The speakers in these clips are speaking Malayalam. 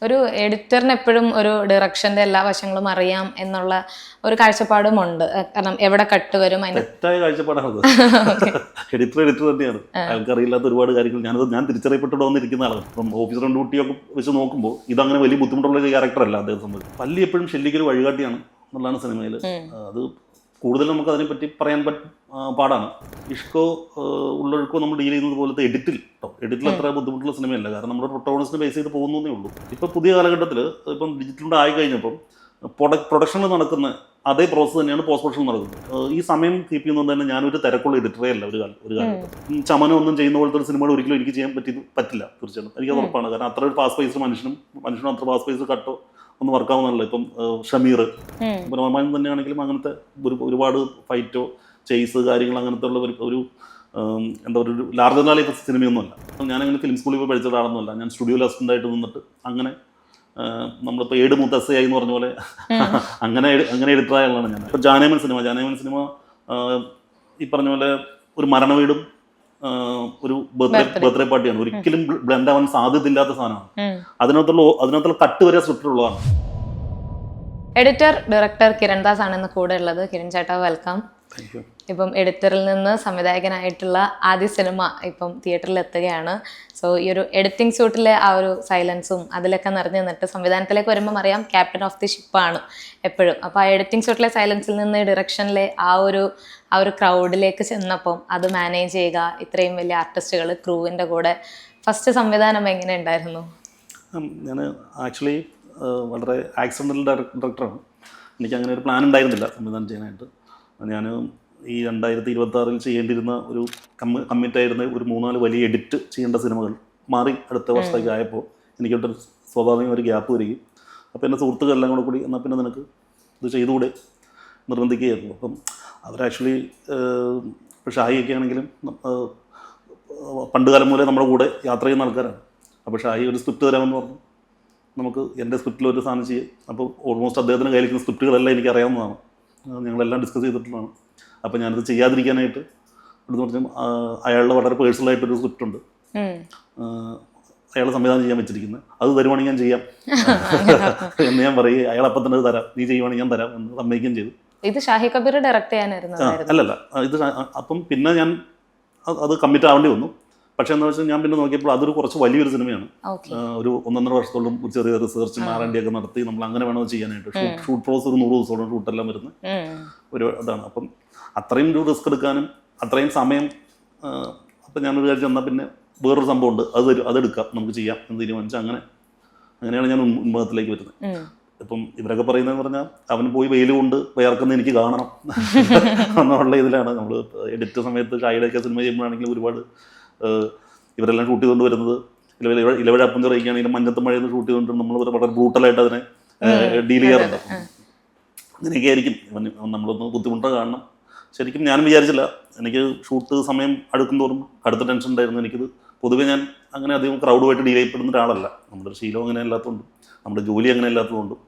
ഒരു എഡിറ്ററിന് എപ്പോഴും ഒരു ഡയറക്ഷന്റെ എല്ലാ വശങ്ങളും അറിയാം എന്നുള്ള ഒരു കാഴ്ചപ്പാടും ഉണ്ട്. കാരണം എവിടെ കട്ട് വരും തെറ്റായ കാഴ്ചപ്പാടാണത്. എഡിറ്റർ തന്നെയാണ്. അയാൾക്ക് അറിയില്ലാത്ത ഒരുപാട് കാര്യങ്ങൾ ഞാൻ തിരിച്ചറിയപ്പെട്ടിട്ട് വന്നിരിക്കുന്ന ആളാണ്. ഇപ്പം ഓഫീസർ ഡ്യൂട്ടിയൊക്കെ വെച്ച് നോക്കുമ്പോൾ ഇതങ്ങനെ വലിയ ബുദ്ധിമുട്ടുള്ള ഒരു ക്യാരക്ടർ അല്ല അദ്ദേഹം സംബന്ധിച്ച്. പല്ലി എപ്പോഴും ഷെല്ലിക്കൊരു വഴികാട്ടിയാണ് എന്നുള്ളതാണ് സിനിമയിൽ. അത് കൂടുതൽ നമുക്ക് അതിനെപ്പറ്റി പറയാൻ പാടാണ്. ഇഷ്കോ ഉള്ളൊഴുക്കോ നമ്മൾ ഡീൽ ചെയ്യുന്നത് പോലത്തെ എഡിറ്റിൽ അത്ര ബുദ്ധിമുട്ടുള്ള സിനിമയല്ല. കാരണം നമ്മുടെ പ്രൊട്ടോണിസ്റ്റിനെ ബേസ് ചെയ്ത് പോകുന്നതേ ഉള്ളൂ. ഇപ്പോൾ പുതിയ കാലഘട്ടത്തിൽ ഇപ്പം ഡിജിറ്റലിൻ്റെ ആയി കഴിഞ്ഞപ്പം പ്രൊഡക്ഷനിൽ നടക്കുന്ന അതേ പ്രോസസ്സ് തന്നെയാണ് പോസ്റ്റ് പ്രൊഡക്ഷൻ നടക്കുന്നത്. ഈ സമയം കീപ്പ് ചെയ്യുന്നത് തന്നെ ഞാനൊരു തിരക്കുള്ള എഡിറ്ററേ അല്ല ഒരു കാലഘട്ടം. ചമനം ഒന്നും ചെയ്യുന്ന പോലത്തെ ഒരു സിനിമകൾ ഒരിക്കലും എനിക്ക് ചെയ്യാൻ പറ്റില്ല തീർച്ചയായിട്ടും. എനിക്കത് ഉറപ്പാണ്. കാരണം അത്ര ഒരു ഫാസ്റ്റ് പേസ് മനുഷ്യനും അത്ര ഫാസ്റ്റ് പേസ് കട്ടോ ഒന്നും വർക്കാവുന്നതല്ല. ഇപ്പം ഷമീർ റഹ്മാൻ തന്നെയാണെങ്കിലും അങ്ങനത്തെ ഒരുപാട് ഫൈറ്റോ ചെയ്സ് കാര്യങ്ങൾ അങ്ങനത്തെ ഉള്ള ഒരു എന്താ പറയുക ഒരു ലാർജർ ദാൻ ലൈഫ് സിനിമയൊന്നുമല്ല. ഞാനങ്ങനെ ഫിലിം സ്കൂളിൽ പോയി പഠിച്ച ഒരാളൊന്നുമല്ല. ഞാൻ സ്റ്റുഡിയോയിൽ അസിസ്റ്റൻ്റായിട്ട് നിന്നിട്ട് അങ്ങനെ നമ്മളിപ്പോൾ ഏട് മുത്തസ്സയായി എന്ന് പറഞ്ഞ പോലെ അങ്ങനെ എഡിറ്ററായ ആളാണ് ഞാൻ. ഇപ്പോൾ ജാനേമൻ സിനിമ ഈ പറഞ്ഞ പോലെ ഒരു മരണവീടും ഒരു ബർത്ത്ഡേ പാർട്ടിയാണ്. ഒരിക്കലും ബ്ലെൻഡ് ആവാൻ സാധ്യതയില്ലാത്ത സാധനമാണ്. അതിനകത്തുള്ള കട്ട് വരെ സ്ക്രിപ്റ്റിലുള്ളതാണ്. എഡിറ്റർ ഡയറക്ടർ കിരൺ ദാസ് ആണ് ഇന്ന് കൂടെ ഉള്ളത്. കിരൺ ചേട്ടാ, വെൽക്കം. ഇപ്പം എഡിറ്ററിൽ നിന്ന് സംവിധായകനായിട്ടുള്ള ആദ്യ സിനിമ ഇപ്പം തിയേറ്ററിൽ എത്തുകയാണ്. സോ ഈ ഒരു എഡിറ്റിംഗ് ഷൂട്ടിലെ ആ ഒരു സൈലൻസും അതിലൊക്കെ നിറഞ്ഞു നിന്നിട്ട് സംവിധാനത്തിലേക്ക് വരുമ്പോൾ അറിയാം ക്യാപ്റ്റൻ ഓഫ് ദി ഷിപ്പാണ് എപ്പോഴും. അപ്പോൾ ആ എഡിറ്റിംഗ് ഷൂട്ടിലെ സൈലൻസിൽ നിന്ന് ഡിറക്ഷനിലെ ആ ഒരു ക്രൗഡിലേക്ക് ചെന്നപ്പം അത് മാനേജ് ചെയ്യുക, ഇത്രയും വലിയ ആർട്ടിസ്റ്റുകൾ ക്രൂവിൻ്റെ കൂടെ ഫസ്റ്റ് സംവിധാനം എങ്ങനെ ഉണ്ടായിരുന്നു? ഞാൻ ആക്ച്വലി വളരെ ആക്സിഡൻ്റൽ ഡയറക്ടറാണ്. എനിക്ക് അങ്ങനെ ഒരു പ്ലാൻ ഉണ്ടായിരുന്നില്ല സംവിധാനം ചെയ്യാനായിട്ട്. ഞാൻ ഈ 2026 ചെയ്യേണ്ടിരുന്ന ഒരു കമ്മിറ്റായിരുന്ന ഒരു 3-4 വലിയ എഡിറ്റ് ചെയ്യേണ്ട സിനിമകൾ മാറി അടുത്ത വർഷത്തേക്ക് ആയപ്പോൾ എനിക്കൊരു സ്വാഭാവികം ഒരു ഗ്യാപ്പ് വരികയും അപ്പോൾ എൻ്റെ സുഹൃത്തുക്കളെല്ലാം കൂടി എന്നാൽ പിന്നെ നിനക്ക് ഇത് ചെയ്തുകൂടെ നിർബന്ധിക്കുകയായിരുന്നു. അപ്പം അവർ ആക്ച്വലി ഇപ്പോൾ ഷാഹിയൊക്കെ ആണെങ്കിലും പണ്ട് കാലം മുതലേ നമ്മുടെ കൂടെ യാത്ര ചെയ്യുന്ന ആൾക്കാരാണ്. അപ്പോൾ ഷാഹി ഒരു സ്ക്രിപ്റ്റ് തരാമെന്ന് പറഞ്ഞു. നമുക്ക് എൻ്റെ സ്ക്രിപ്റ്റിലൊരു സാധനം ചെയ്യും. അപ്പോൾ ഓൾമോസ്റ്റ് അദ്ദേഹത്തിൻ്റെ കയ്യിലിരിക്കുന്ന സ്ക്രിപ്റ്റുകളെല്ലാം എനിക്ക് അറിയാവുന്നതാണ്. ഞങ്ങളെല്ലാം ഡിസ്കസ് ചെയ്തിട്ടുള്ളതാണ്. അപ്പോൾ ഞാനത് ചെയ്യാതിരിക്കാനായിട്ട് എന്ന് പറഞ്ഞാൽ അയാളുടെ വളരെ പേഴ്സണലായിട്ടൊരു സ്ക്രിപ്റ്റ് ഉണ്ട്. അയാൾ സംവിധാനം ചെയ്യാൻ വെച്ചിരിക്കുന്നത്. അത് തരുവാണെങ്കിൽ ഞാൻ ചെയ്യാം എന്ന് ഞാൻ പറയുക. അയാൾ അപ്പം തന്നെ തരാം, നീ ചെയ്യുവാണെങ്കിൽ ഞാൻ തരാം എന്ന് സമ്മതിക്കുകയും ചെയ്തു. ഇത് ഷാഹി കബീർ ഡയറക്റ്റ് ചെയ്യാനായിരുന്നു? അല്ലല്ല, ഇത് അപ്പം പിന്നെ ഞാൻ അത് കമ്മിറ്റ് ആവേണ്ടി വന്നു. പക്ഷേ എന്താ വെച്ചാൽ ഞാൻ പിന്നെ നോക്കിയപ്പോൾ അതൊരു കുറച്ച് വലിയൊരു സിനിമയാണ്. ഒരു 1.5 വർഷത്തോളം ഒരു ചെറിയ റിസർച്ചും R&D ഒക്കെ നടത്തി നമ്മൾ അങ്ങനെ വേണം ചെയ്യാനായിട്ട്. ഷൂട്ട് പ്രോസസ് ഒരു 100 ദിവസത്തോളം ഷൂട്ടെല്ലാം വരുന്ന ഒരു ഇതാണ്. അപ്പം അത്രയും ഒരു റിസ്ക് എടുക്കാനും അത്രയും സമയം അപ്പം ഞാനൊരു കാര്യം ചെന്നാൽ പിന്നെ വേറൊരു സംഭവമുണ്ട്, അതെടുക്കാം, നമുക്ക് ചെയ്യാം എന്ന് തീരുമാനിച്ചാൽ അങ്ങനെയാണ് ഞാൻ ഉന്മേദത്തിലേക്ക് വരുന്നത്. ഇപ്പം ഇവരൊക്കെ പറയുന്നതെന്ന് പറഞ്ഞാൽ അവന് പോയി വെയിൽ കൊണ്ട് വേർക്കുന്ന എനിക്ക് കാണണം എന്നുള്ള ഇതിലാണ് നമ്മൾ എഡിറ്റ് സമയത്ത് ഷാഹിയുടെയൊക്കെ സിനിമ ചെയ്യുമ്പോഴാണെങ്കിലും ഒരുപാട് ഇവരെല്ലാം ഷൂട്ട് ചെയ്തുകൊണ്ട് വരുന്നത് ഇലവഴ അപ്പം ചെറിയിക്കുകയാണെങ്കിലും മഞ്ഞത്ത് മഴയെന്ന് ഷൂട്ട് ചെയ്തുകൊണ്ട് നമ്മൾ വളരെ ബ്രൂട്ടലായിട്ട് അതിനെ ഡീൽ ചെയ്യാറുണ്ട്. അങ്ങനെയൊക്കെ ആയിരിക്കും നമ്മളൊന്ന് ബുദ്ധിമുട്ട് കാണണം. ശരിക്കും ഞാനും വിചാരിച്ചില്ല. എനിക്ക് ഷൂട്ട് സമയം അടുക്കും തോറും അടുത്ത ടെൻഷൻ ഉണ്ടായിരുന്നു. എനിക്കിത് പൊതുവേ ഞാൻ അങ്ങനെ അധികം ക്രൗഡുമായിട്ട് ഡീൽ ചെയ്യപ്പെടുന്ന ഒരാളല്ല. നമ്മുടെ ശീലം അങ്ങനെ അല്ലാത്തതുകൊണ്ടും നമ്മുടെ ജോലി അങ്ങനെ അല്ലാത്തതുകൊണ്ടും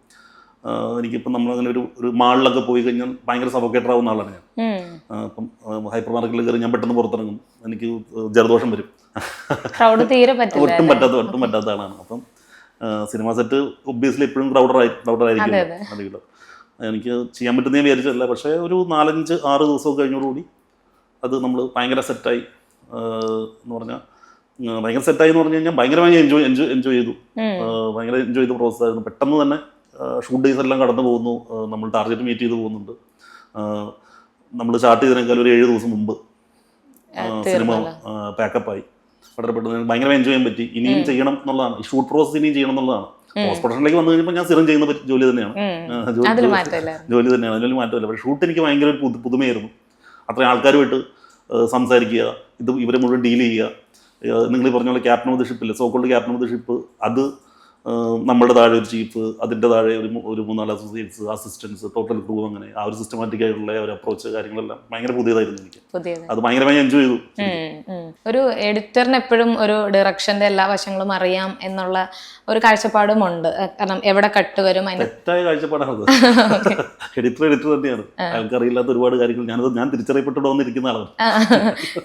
എനിക്കിപ്പം നമ്മളങ്ങനെ ഒരു മാളിലൊക്കെ പോയി കഴിഞ്ഞാൽ ഭയങ്കര സഫോക്കേറ്റർ ആവുന്ന ആളാണ് ഞാൻ. അപ്പം ഹൈപ്പർ മാർക്കറ്റിൽ കയറി ഞാൻ പെട്ടെന്ന് പുറത്തിറങ്ങും, എനിക്ക് ജലദോഷം വരും. ഒട്ടും പറ്റാത്ത ആളാണ്. അപ്പം സിനിമ സെറ്റ് ഒബ്വിയസ്ലി എപ്പോഴും ക്രൗഡറായിരിക്കും. അധികം എനിക്ക് ചെയ്യാൻ പറ്റുന്ന ഞാൻ വിചാരിച്ചല്ല. പക്ഷേ ഒരു 4-5-6 ദിവസമൊക്കെ കഴിഞ്ഞോടുകൂടി അത് നമ്മൾ ഭയങ്കര സെറ്റായി എന്ന് പറഞ്ഞാൽ ഭയങ്കര സെറ്റായി എന്ന് പറഞ്ഞു കഴിഞ്ഞാൽ ഭയങ്കരമായി എൻജോയ് ചെയ്തു. ഭയങ്കര എൻജോയ് ചെയ്ത പ്രോസസ്സായിരുന്നു. പെട്ടെന്ന് തന്നെ ഷൂട്ട് ഡേയ്സ് എല്ലാം കടന്നു പോകുന്നു. നമ്മൾ ടാർഗറ്റ് മീറ്റ് ചെയ്ത് പോകുന്നുണ്ട്. നമ്മൾ സ്റ്റാർട്ട് ചെയ്തതിനേക്കാൾ ഒരു 7 ദിവസം മുമ്പ് സിനിമ പാക്കപ്പായി. വളരെ പെട്ടെന്ന് ഭയങ്കര എൻജോയ് ചെയ്യാൻ പറ്റി. ഇനിയും ചെയ്യണം എന്നുള്ളതാണ്, ഈ ഷൂട്ട് പ്രോസസ് ഇനിയും ചെയ്യണം എന്നുള്ളതാണ്. പോസ്റ്റ് പ്രൊഡക്ഷനിലേക്ക് വന്നു കഴിഞ്ഞപ്പോൾ ഞാൻ സ്ഥിരം ചെയ്യുന്ന ജോലി തന്നെയാണ്. അതിനൊരു മാറ്റമില്ല. പക്ഷേ ഷൂട്ട് എനിക്ക് ഭയങ്കര ഒരു പുതുമയായിരുന്നു. അത്രയും ആൾക്കാരുമായിട്ട് സംസാരിക്കുക, ഇവരെ മുഴുവൻ ഡീൽ ചെയ്യുക. നിങ്ങൾ പറഞ്ഞ പോലെ ക്യാപ്റ്റൻ ഓഫ് ദി ഷിപ്പില്ലേ, so called captain of the ship, അത് നമ്മുടെ താഴെ ഒരു ചീഫ്, അതിൻ്റെ താഴെ ഒരു 3-4 അസോസിയേറ്റ്സ്, അസിസ്റ്റൻസ്, ടോട്ടൽ ക്രൂ, അങ്ങനെ ആ ഒരു സിസ്റ്റമാറ്റിക് ആയിട്ടുള്ള ഒരു അപ്രോച്ച് കാര്യങ്ങളെല്ലാം ഭയങ്കര പുതിയതായിരുന്നു എനിക്ക്. അത് ഭയങ്കരമായി എൻജോയ് ചെയ്തു. ഒരു എഡിറ്ററിന് എപ്പോഴും ഒരു ഡയറക്ഷന്റെ എല്ലാ വശങ്ങളും അറിയാം എന്നുള്ള ഒരു കാഴ്ചപ്പാടും ഉണ്ട്. കാരണം എവിടെ കട്ട് വരും, തെറ്റായ കാഴ്ചപ്പാടാണത്. എഡിറ്റർ തന്നെയാണ്. അയാൾക്ക് അറിയില്ലാത്ത ഒരുപാട് കാര്യങ്ങൾ ഞാൻ തിരിച്ചറിയപ്പെട്ടിട്ട് വന്നിരിക്കുന്ന ആളാണ്.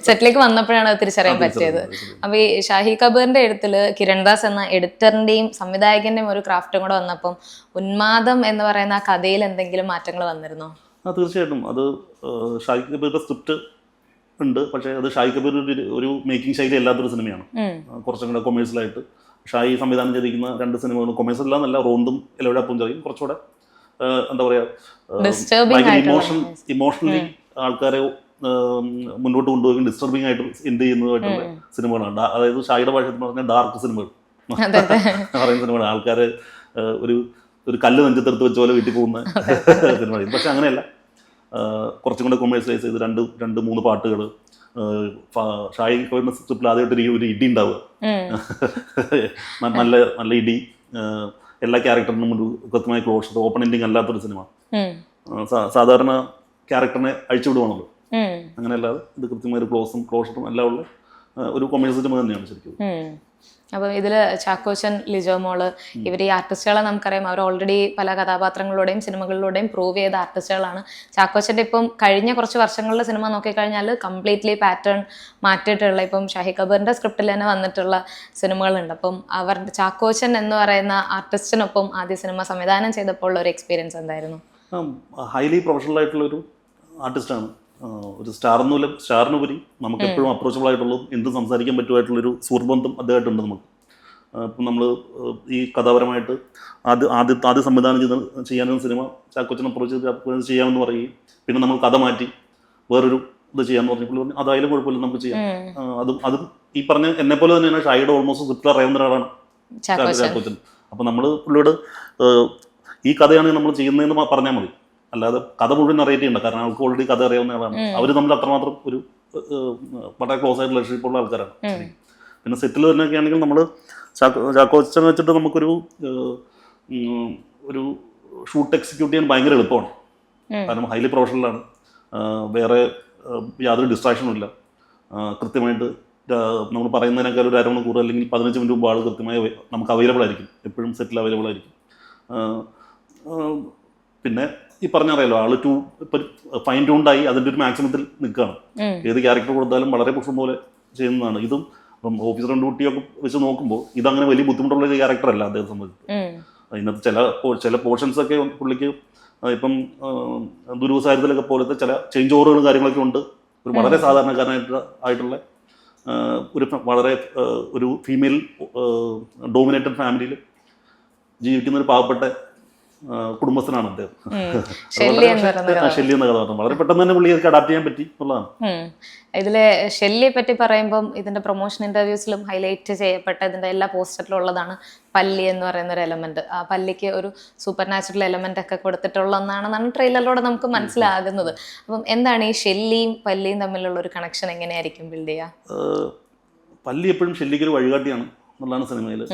സെറ്റിലേക്ക് വന്നപ്പോഴാണ് അത് തിരിച്ചറിയാൻ പറ്റിയത്. അപ്പൊ ഈ ഷാഹി കബീറിന്റെ എഴുത്തില് കിരൺ ദാസ് എന്ന എഡിറ്ററിന്റെയും സംവിധായകന്റെയും ഒരു ക്രാഫ്റ്റും കൂടെ വന്നപ്പം ഉന്മാദം എന്ന് പറയുന്ന ആ കഥയിൽ എന്തെങ്കിലും മാറ്റങ്ങൾ വന്നിരുന്നോ? തീർച്ചയായിട്ടും അത് ഷാഹിദ് കബീറിന്റെ സ്ക്രിപ്റ്റ് ഉണ്ട്, പക്ഷേ അത് ഷാഹിദ് കബീർ ഒരു മേക്കിംഗ് ശൈലി അല്ലാത്തൊരു സിനിമയാണ്. കുറച്ചും കൂടെ കൊമേഴ്സ്യലായിട്ട് ഷാഹി സംവിധാനം ചെയ്തിരിക്കുന്ന 2 സിനിമകളും കൊമേഴ്സ്യൽ അല്ലാന്നല്ല, റോന്തും എലവട പൂഞ്ചറിയും കുറച്ചുകൂടെ എന്താ പറയുക ഇമോഷണലി ആൾക്കാരെ മുന്നോട്ട് കൊണ്ടുപോയി ഡിസ്റ്റർബിംഗ് ആയിട്ട് എന്ത് ചെയ്യുന്നതായിട്ടുള്ള സിനിമകളാണ്. അതായത് ഷാഹിയുടെ ഭാഷയിൽ പറഞ്ഞാൽ ഡാർക്ക് സിനിമകൾ പറയുന്ന സിനിമകൾ. ആൾക്കാരെ ഒരു കല്ല് നെഞ്ചത്തെടുത്ത് വെച്ച പോലെ വീട്ടിൽ പോകുന്ന സിനിമകൾ. പക്ഷെ അങ്ങനെയല്ല, കുറച്ചും കൂടെ കൊമേഴ്സ്യലൈസ് ചെയ്ത് 2-3 പാട്ടുകൾ. ഷാഹി കബീറിന്റെ സ്ക്രിപ്റ്റിൽ ആദ്യമായിട്ട് ഒരു ഇടി ഉണ്ടാവുക, നല്ല ഇടി, എല്ലാ ക്യാരക്ടറിനും ഒരു കൃത്യമായ ക്ലോഷർ, ഓപ്പൺ എൻഡിങ് അല്ലാത്തൊരു സിനിമ. സാധാരണ ക്യാരക്ടറിനെ അഴിച്ചുവിടുവാണല്ലോ, അങ്ങനെയല്ലാതെ ഇത് കൃത്യമായ ഒരു ക്ലോഷറും എല്ലാം ഉള്ള ഒരു കൊമേഴ്സ്യൽ സിനിമ തന്നെയാണ് ശരിക്കും. അപ്പം ഇതില് ചാക്കോച്ചൻ, ലിജോ മോള്, ഇവർ ഈ ആർട്ടിസ്റ്റുകളെ നമുക്കറിയാം, അവർ ഓൾറെഡി പല കഥാപാത്രങ്ങളിലൂടെയും സിനിമകളിലൂടെയും പ്രൂവ് ചെയ്ത ആർട്ടിസ്റ്റുകളാണ്. ചാക്കോച്ചന്റെ ഇപ്പം കഴിഞ്ഞ കുറച്ച് വർഷങ്ങളിലെ സിനിമ നോക്കിക്കഴിഞ്ഞാൽ കംപ്ലീറ്റ്ലി പാറ്റേൺ മാറ്റിയിട്ടുള്ള, ഇപ്പം ഷാഹി കബീറിന്റെ സ്ക്രിപ്റ്റിൽ തന്നെ വന്നിട്ടുള്ള സിനിമകളുണ്ട്. അപ്പം ചാക്കോച്ചൻ എന്ന് പറയുന്ന ആർട്ടിസ്റ്റിനൊപ്പം ആദ്യ സിനിമ സംവിധാനം ചെയ്തപ്പോൾ ഉള്ള ഒരു എക്സ്പീരിയൻസ് എന്തായിരുന്നു? ഹൈലി പ്രൊഫഷണൽ ആയിട്ടുള്ള ഒരു ആർട്ടിസ്റ്റാണ്. ഒരു സ്റ്റാറിനുപരി നമുക്ക് എപ്പോഴും അപ്രോച്ചബിൾ ആയിട്ടുള്ളതും എന്തും സംസാരിക്കാൻ പറ്റുമായിട്ടുള്ളൊരു സുഹൃത്ത് ബന്ധം അദ്ദേഹമായിട്ടുണ്ട് നമുക്ക്. ഇപ്പം നമ്മൾ ഈ കഥാപരമായിട്ട് ആദ്യം സംവിധാനം ചെയ്യാനൊരു സിനിമ ചാക്കോച്ചൻ അപ്രോച്ച് ചെയ്യാമെന്ന് പറയുകയും പിന്നെ നമ്മൾ കഥ മാറ്റി വേറൊരു ഇത് ചെയ്യാമെന്ന് പറഞ്ഞപ്പോൾ അതായാലും കുഴപ്പമില്ല, നമുക്ക് ചെയ്യാം. അതും ഈ പറഞ്ഞ എന്നെ പോലെ തന്നെയാണ് ഷാഹിയുടെ ഓൾമോസ്റ്റ് സ്ക്രിപ്റ്റ് അറിയാവുന്ന ഒരാളാണ് ചാക്കോച്ചൻ. അപ്പം നമ്മൾ പുള്ളിയോട് ഈ കഥയാണ് നമ്മൾ ചെയ്യുന്നതെന്ന് പറഞ്ഞാൽ മതി, അല്ലാതെ കഥ മുഴുവൻ നറേറ്റ് ചെയ്യണ്ട. കാരണം അവർക്ക് ഓൾറെഡി കഥ അറിയാവുന്ന ആളാണ്. അവർ നമ്മൾ അത്രമാത്രം ഒരു വളരെ ക്ലോസ് ആയിട്ട് റിലേഷൻഷിപ്പ് ഉള്ള ആൾക്കാരാണ്. പിന്നെ സെറ്റിൽ തന്നെയൊക്കെ ആണെങ്കിൽ നമ്മൾ ചാക്കോച്ചനെ വെച്ചിട്ട് നമുക്കൊരു ഷൂട്ട് എക്സിക്യൂട്ട് ചെയ്യാൻ ഭയങ്കര എളുപ്പമാണ്. കാരണം ഹൈലി പ്രൊഫഷണലാണ്, വേറെ യാതൊരു ഡിസ്ട്രാക്ഷനും ഇല്ല. കൃത്യമായിട്ട് നമ്മൾ പറയുന്നതിനേക്കാൾ ഒരു അരമണിക്കൂർ അല്ലെങ്കിൽ 15 മിനിറ്റ് മുമ്പ് ആൾ കൃത്യമായി നമുക്ക് അവൈലബിൾ ആയിരിക്കും, എപ്പോഴും സെറ്റിൽ അവൈലബിൾ ആയിരിക്കും. പിന്നെ ഈ പറഞ്ഞറിയാലോ, ആള് ഇപ്പം ഫൈൻ ട്യൂൺഡായി അതിൻ്റെ ഒരു മാക്സിമത്തിൽ നിൽക്കുകയാണ്. ഏത് ക്യാരക്ടർ കൊടുത്താലും വളരെ പുഷ്പം പോലെ ചെയ്യുന്നതാണ്. ഇതും ഇപ്പം ഓഫീസർ ഡ്യൂട്ടിയൊക്കെ വെച്ച് നോക്കുമ്പോൾ ഇതങ്ങനെ വലിയ ബുദ്ധിമുട്ടുള്ള ഒരു ക്യാരക്ടർ അല്ല അദ്ദേഹത്തെ സംബന്ധിച്ച്. അതിനകത്ത് ചില പോർഷൻസ് ഒക്കെ പുള്ളിക്ക് ഇപ്പം ദുരൂസാരത്തിലൊക്കെ പോലത്തെ ചില ചേഞ്ച് ഓവറുകളും കാര്യങ്ങളൊക്കെ ഉണ്ട്. ഒരു വളരെ സാധാരണക്കാരനായിട്ടുള്ള വളരെ ഒരു ഫീമെയിൽ ഡോമിനേറ്റഡ് ഫാമിലിയിൽ ജീവിക്കുന്ന ഒരു പാവപ്പെട്ട കുടുംബസ്ഥനാണ് അദ്ദേഹം. ഷെല്ലി എന്ന കഥാപാത്രം വളരെ പെട്ടെന്ന് തന്നെ പുള്ളിക്ക് അഡാപ്റ്റ് ചെയ്യാൻ പറ്റി എന്നുള്ളതാണ്. ഇതിലെ ഷെല്ലിയെ പറ്റി പറയുമ്പം ഇതിന്റെ പ്രൊമോഷൻ ഇന്റർവ്യൂസിലും ഹൈലൈറ്റ് ചെയ്യപ്പെട്ട ഇതിന്റെ എല്ലാ പോസ്റ്ററിലും ഉള്ളതാണ് പല്ലി എന്ന് പറയുന്ന ഒരു എലമെന്റ്. ആ പല്ലിക്ക് ഒരു സൂപ്പർ നാച്ചുറൽ എലമെന്റ് ഒക്കെ കൊടുത്തിട്ടുള്ള ഒന്നാണെന്നാണ് ട്രെയിലറിലൂടെ നമുക്ക് മനസ്സിലാകുന്നത്. അപ്പം എന്താണ് ഈ ഷെല്ലിയും പല്ലിയും തമ്മിലുള്ള ഒരു കണക്ഷൻ എങ്ങനെയായിരിക്കും ബിൽഡ് ചെയ്യുക? പല്ലി എപ്പോഴും ഷെല്ലിക്ക് ഒരു വഴികാട്ടിയാണ് എന്നുള്ളതാണ് സിനിമയിൽ.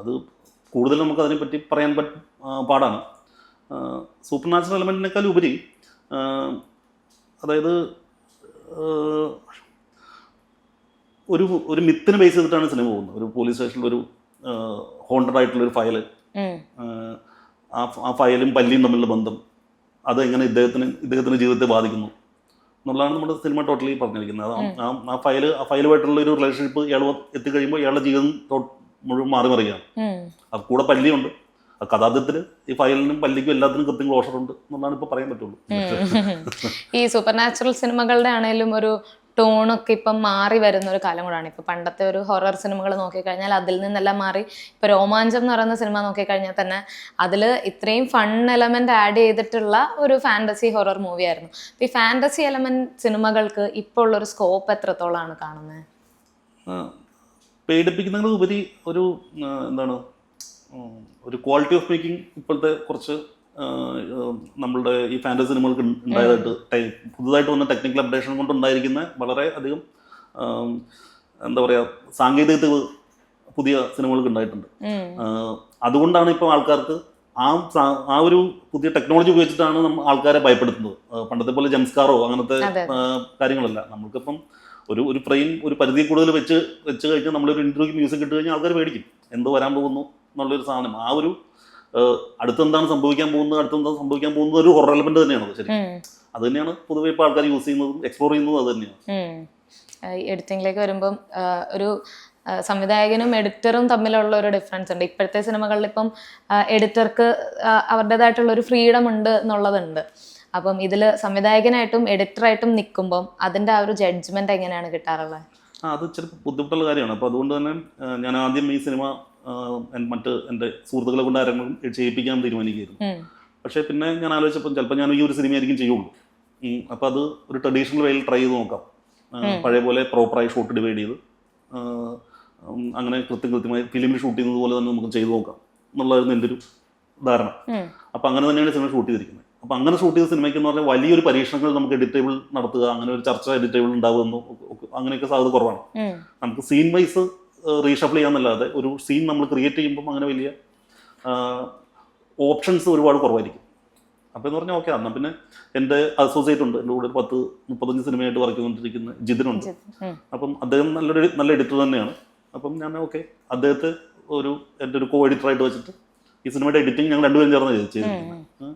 അത് കൂടുതൽ നമുക്ക് അതിനെപ്പറ്റി പറയാൻ പാടാണ്. സൂപ്പർ നാച്ചുറൽ എലമെൻറ്റിനേക്കാൾ ഉപരി അതായത് ഒരു മിത്തിനെ ബേസ് ചെയ്തിട്ടാണ് സിനിമ പോകുന്നത്. ഒരു പോലീസ് സ്റ്റേഷനിൽ ഒരു ഹോണ്ടഡ് ആയിട്ടുള്ളൊരു ഫയല്, ആ ഫയലും പല്ലിയും തമ്മിലുള്ള ബന്ധം, അത് എങ്ങനെ ഇദ്ദേഹത്തിൻ്റെ ജീവിതത്തെ ബാധിക്കുന്നു എന്നുള്ളതാണ് നമ്മുടെ സിനിമ ടോട്ടലി പറഞ്ഞിരിക്കുന്നത്. ആ ഫയലുമായിട്ടുള്ള ഒരു റിലേഷൻഷിപ്പ് ഇയാൾ എത്തിക്കഴിയുമ്പോൾ ഇയാളുടെ ജീവിതം മുഴുവൻ മാറി മറിയുകയാണ്. അത് കൂടെ പല്ലിയുണ്ട്. കഥാർത്ഥത്തിൽ ഈ ഫയലിനും പല്ലിക്കും എല്ലാത്തിനും കൃത്യം ക്ലോഷർ ഉണ്ട് എന്നുള്ളതാണ് ഇപ്പോൾ പറയാൻ പറ്റുള്ളൂ. ഈ സൂപ്പർ നാച്ചുറൽ സിനിമകളുടെ ആണെങ്കിലും ഒരു ടോണൊക്കെ ഇപ്പം മാറി വരുന്ന ഒരു കാലം കൂടാണ്. ഇപ്പം പണ്ടത്തെ ഒരു ഹൊറർ സിനിമകൾ നോക്കിക്കഴിഞ്ഞാൽ അതിൽ നിന്നെല്ലാം മാറി ഇപ്പോൾ രോമാഞ്ചം എന്ന് പറയുന്ന സിനിമ നോക്കിക്കഴിഞ്ഞാൽ തന്നെ അതിൽ ഇത്രയും ഫൺ എലമെന്റ് ആഡ് ചെയ്തിട്ടുള്ള ഒരു ഫാന്റസി ഹൊറർ മൂവിയായിരുന്നു. ഈ ഫാന്റസി എലമെന്റ് സിനിമകൾക്ക് ഇപ്പോൾ ഉള്ളൊരു സ്കോപ്പ് എത്രത്തോളമാണ് കാണുന്നത്? പേടിപ്പിക്കുന്നതിന് ഉപരി ഒരു എന്താണ് ഒരു ക്വാളിറ്റി ഓഫ് മേക്കിംഗ് ഇപ്പോഴത്തെ കുറച്ച് നമ്മളുടെ ഈ ഫാന്റസി സിനിമകൾക്ക് ഉണ്ടായതായിട്ട് പുതുതായിട്ട് വന്ന ടെക്നിക്കൽ അപ്ഡേഷൻ കൊണ്ട് ഉണ്ടായിരിക്കുന്ന വളരെ അധികം എന്താ പറയുക സാങ്കേതിക പുതിയ സിനിമകൾക്ക് ഉണ്ടായിട്ടുണ്ട്. അതുകൊണ്ടാണ് ഇപ്പോൾ ആൾക്കാർക്ക് ആ ഒരു പുതിയ ടെക്നോളജി ഉപയോഗിച്ചിട്ടാണ് ആൾക്കാരെ ഭയപ്പെടുത്തുന്നത്. പണ്ടത്തെ പോലെ ജംസ്കാറോ അങ്ങനത്തെ കാര്യങ്ങളല്ല. നമുക്കിപ്പം ഒരു ഫ്രെയിം ഒരു പരിധി കൂടുതൽ വെച്ച് കഴിഞ്ഞാൽ നമ്മളൊരു ഇൻട്രോയ്ക്ക് മ്യൂസിക് ഇട്ട് കഴിഞ്ഞാൽ ആൾക്കാർ പേടിക്കും, എന്തോ വരാൻ പോകുന്നു എന്നുള്ളൊരു സാധനം. ആ ഒരു അടുത്തെന്താണ് സംഭവിക്കാൻ പോകുന്നത് ഒരു ഹൊറർ എലമെന്റ് തന്നെയാണ് ശരി. അത് തന്നെയാണ് പൊതുവെ ഇപ്പോൾ ആൾക്കാർ യൂസ് ചെയ്യുന്നതും എക്സ്പ്ലോർ ചെയ്യുന്നതും അത് തന്നെയാണ്. എഡിറ്റിംഗിലേക്ക് വരുമ്പം ഒരു സംവിധായകനും എഡിറ്ററും തമ്മിലുള്ള ഒരു ഡിഫറൻസ് ഉണ്ട്. ഇപ്പോഴത്തെ സിനിമകളിൽ ഇപ്പം എഡിറ്റർക്ക് അവരുടേതായിട്ടുള്ള ഒരു ഫ്രീഡം ഉണ്ട് എന്നുള്ളതുണ്ട്. അപ്പം ഇതിൽ സംവിധായകനായിട്ടും എഡിറ്ററായിട്ടും നിൽക്കുമ്പം അതിൻ്റെ ആ ഒരു ജഡ്ജ്മെന്റ് എങ്ങനെയാണ് കിട്ടാറുള്ളത്? അത് ഇച്ചിരി ബുദ്ധിമുട്ടുള്ള കാര്യമാണ്. അപ്പോൾ അതുകൊണ്ട് തന്നെ ഞാൻ ആദ്യം ഈ സിനിമ മറ്റ് എൻ്റെ സുഹൃത്തുക്കളെ കൊണ്ട് ആരെങ്കിലും ചെയ്യിപ്പിക്കാൻ തീരുമാനിക്കുകയായിരുന്നു. പക്ഷേ പിന്നെ ഞാൻ ആലോചിച്ചപ്പോൾ ചിലപ്പോൾ ഞാൻ ഈ ഒരു സിനിമയായിരിക്കും ചെയ്യുള്ളൂ. അപ്പോൾ അത് ഒരു ട്രഡീഷണൽ വേയിൽ ട്രൈ ചെയ്ത് നോക്കാം. പഴയ പോലെ പ്രോപ്പറായി ഷോട്ട് ഡിവൈഡ് ചെയ്ത് അങ്ങനെ കൃത്യമായി ഫിലിമിൽ ഷൂട്ട് ചെയ്യുന്നത് പോലെ തന്നെ നമുക്ക് ചെയ്തു നോക്കാം എന്നുള്ളതായിരുന്നു എൻ്റെ ഒരു ധാരണ. അപ്പോൾ അങ്ങനെ തന്നെയാണ് സിനിമ ഷൂട്ട് ചെയ്തിരിക്കുന്നത്. അപ്പോൾ അങ്ങനെ ഷൂട്ട് ചെയ്ത സിനിമയ്ക്ക് എന്ന് പറഞ്ഞാൽ വലിയൊരു പരീക്ഷണങ്ങൾ നമുക്ക് എഡിറ്റബിൾ നടത്തുക, അങ്ങനെ ഒരു ചർച്ച എഡിറ്റബിൾ ഉണ്ടാകുമെന്ന് അങ്ങനെയൊക്കെ സാധ്യത കുറവാണ്. നമുക്ക് സീൻ വൈസ് റീഷഫിൾ ചെയ്യാന്നല്ലാതെ ഒരു സീൻ നമ്മൾ ക്രിയേറ്റ് ചെയ്യുമ്പം അങ്ങനെ വലിയ ഓപ്ഷൻസ് ഒരുപാട് കുറവായിരിക്കും. അപ്പോൾ എന്ന് പറഞ്ഞാൽ ഓക്കെ, എന്നാൽ പിന്നെ എൻ്റെ അസോസിയേറ്റ് ഉണ്ട്, എൻ്റെ കൂടെ ഒരു 10-35 സിനിമയായിട്ട് വർക്ക് ചെയ്തുകൊണ്ടിരിക്കുന്ന ജിതിനുണ്ട്. അപ്പം അദ്ദേഹം നല്ല എഡിറ്റർ തന്നെയാണ്. അപ്പം ഞാൻ ഓക്കെ അദ്ദേഹത്തെ എൻ്റെ ഒരു കോ എഡിറ്ററായിട്ട് വെച്ചിട്ട് ഈ സിനിമയുടെ എഡിറ്റിംഗ് ഞങ്ങൾ രണ്ടുപേരും ചേർന്ന് ചെയ്തിരിക്കുന്നത്.